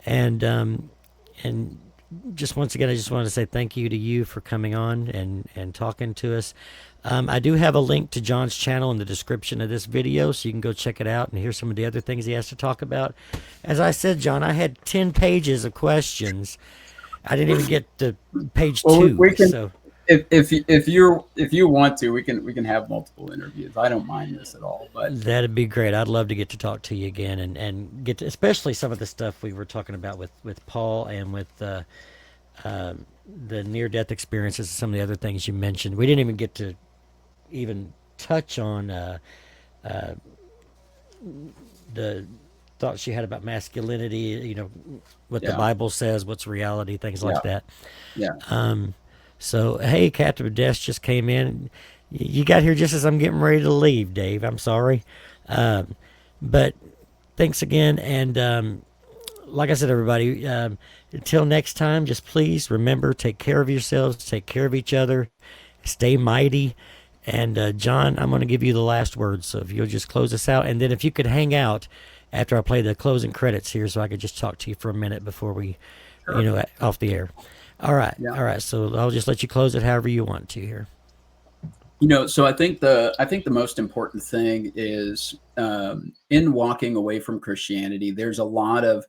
And just once again, I just wanted to say thank you to you for coming on and talking to us. I do have a link to John's channel in the description of this video, so you can go check it out and hear some of the other things he has to talk about. As I said, John, I had 10 pages of questions. I didn't even get to page well, 2. we can, So if you want to, we can have multiple interviews. I don't mind this at all, but that'd be great. I'd love to get to talk to you again and get to, especially some of the stuff we were talking about with Paul and with the near-death experiences and some of the other things you mentioned. We didn't even get to even touch on the thoughts she had about masculinity, what the Yeah. Bible says, what's reality, things like that. Yeah. So, hey, Captain Desk just came in. You got here just as I'm getting ready to leave, Dave. I'm sorry. But thanks again. And like I said, everybody, until next time, just please remember, take care of yourselves, take care of each other, stay mighty. And John, I'm going to give you the last word. So if you'll just close us out. And then if you could hang out after I play the closing credits here so I could just talk to you for a minute before we, off the air. All right. Yeah. All right. So I'll just let you close it however you want to here. So I think the most important thing is in walking away from Christianity, there's a lot of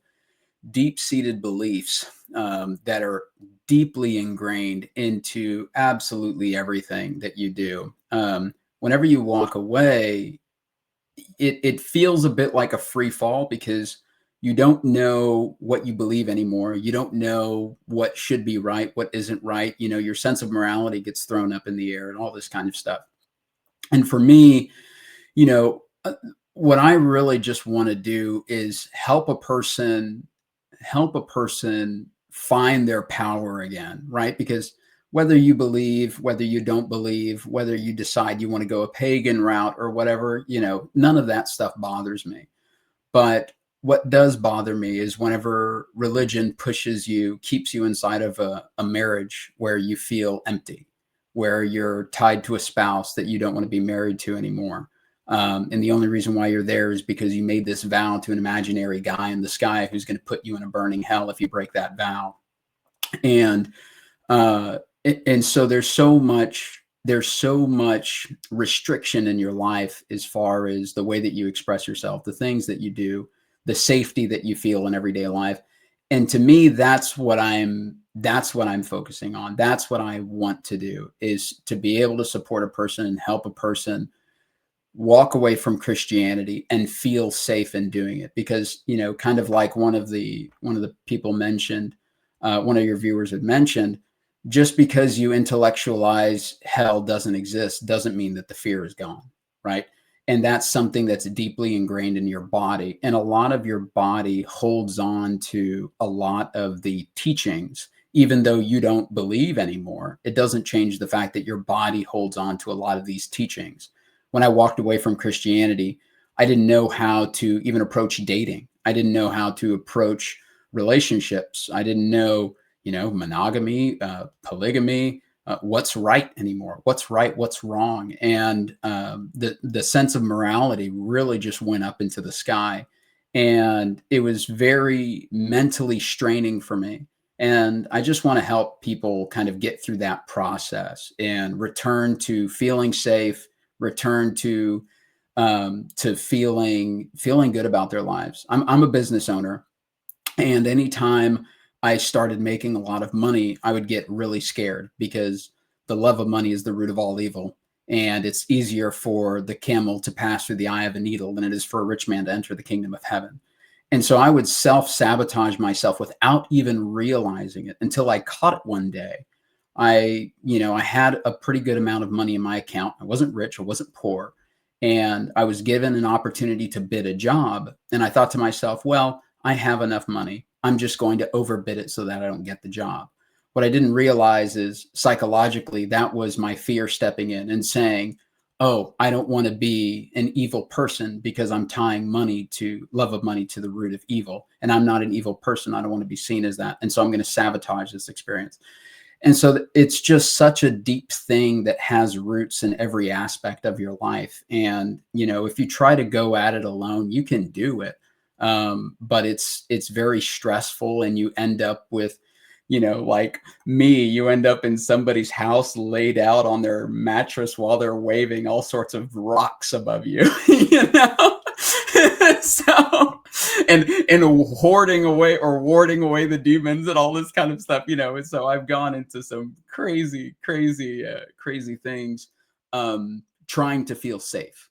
deep-seated beliefs that are deeply ingrained into absolutely everything that you do. Whenever you walk away, it feels a bit like a free fall because you don't know what you believe anymore. You don't know what should be right, what isn't right. Your sense of morality gets thrown up in the air and all this kind of stuff. And for me, what I really just want to do is help a person find their power again, right? Because whether you believe, whether you don't believe, whether you decide you want to go a pagan route or whatever, none of that stuff bothers me. But what does bother me is whenever religion pushes you, keeps you inside of a marriage where you feel empty, where you're tied to a spouse that you don't want to be married to anymore. And the only reason why you're there is because you made this vow to an imaginary guy in the sky who's going to put you in a burning hell if you break that vow. And so there's so much restriction in your life as far as the way that you express yourself, the things that you do, the safety that you feel in everyday life. And to me, that's what I'm focusing on. That's what I want to do, is to be able to support a person and help a person walk away from Christianity and feel safe in doing it. Because, kind of like one of the people mentioned, one of your viewers had mentioned, just because you intellectualize hell doesn't exist doesn't mean that the fear is gone, right? And that's something that's deeply ingrained in your body. And a lot of your body holds on to a lot of the teachings, even though you don't believe anymore. It doesn't change the fact that your body holds on to a lot of these teachings. When I walked away from Christianity, I didn't know how to even approach dating. I didn't know how to approach relationships. I didn't know, monogamy, polygamy, what's right anymore, what's right, what's wrong. And the sense of morality really just went up into the sky. And it was very mentally straining for me. And I just want to help people kind of get through that process and return to feeling safe, return to feeling good about their lives. I'm a business owner, and anytime I started making a lot of money, I would get really scared because the love of money is the root of all evil. And it's easier for the camel to pass through the eye of a needle than it is for a rich man to enter the kingdom of heaven. And so I would self-sabotage myself without even realizing it until I caught it one day. I had a pretty good amount of money in my account. I wasn't rich, I wasn't poor. And I was given an opportunity to bid a job. And I thought to myself, well, I have enough money. I'm just going to overbid it so that I don't get the job. What I didn't realize is psychologically, that was my fear stepping in and saying, oh, I don't want to be an evil person because I'm tying love of money to the root of evil. And I'm not an evil person. I don't want to be seen as that. And so I'm going to sabotage this experience. And so it's just such a deep thing that has roots in every aspect of your life. And, if you try to go at it alone, you can do it. But it's very stressful, and you end up with, like me, you end up in somebody's house laid out on their mattress while they're waving all sorts of rocks above you, so, and warding away the demons and all this kind of stuff, and so I've gone into some crazy things, trying to feel safe.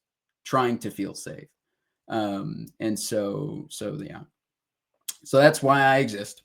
And so yeah. So that's why I exist.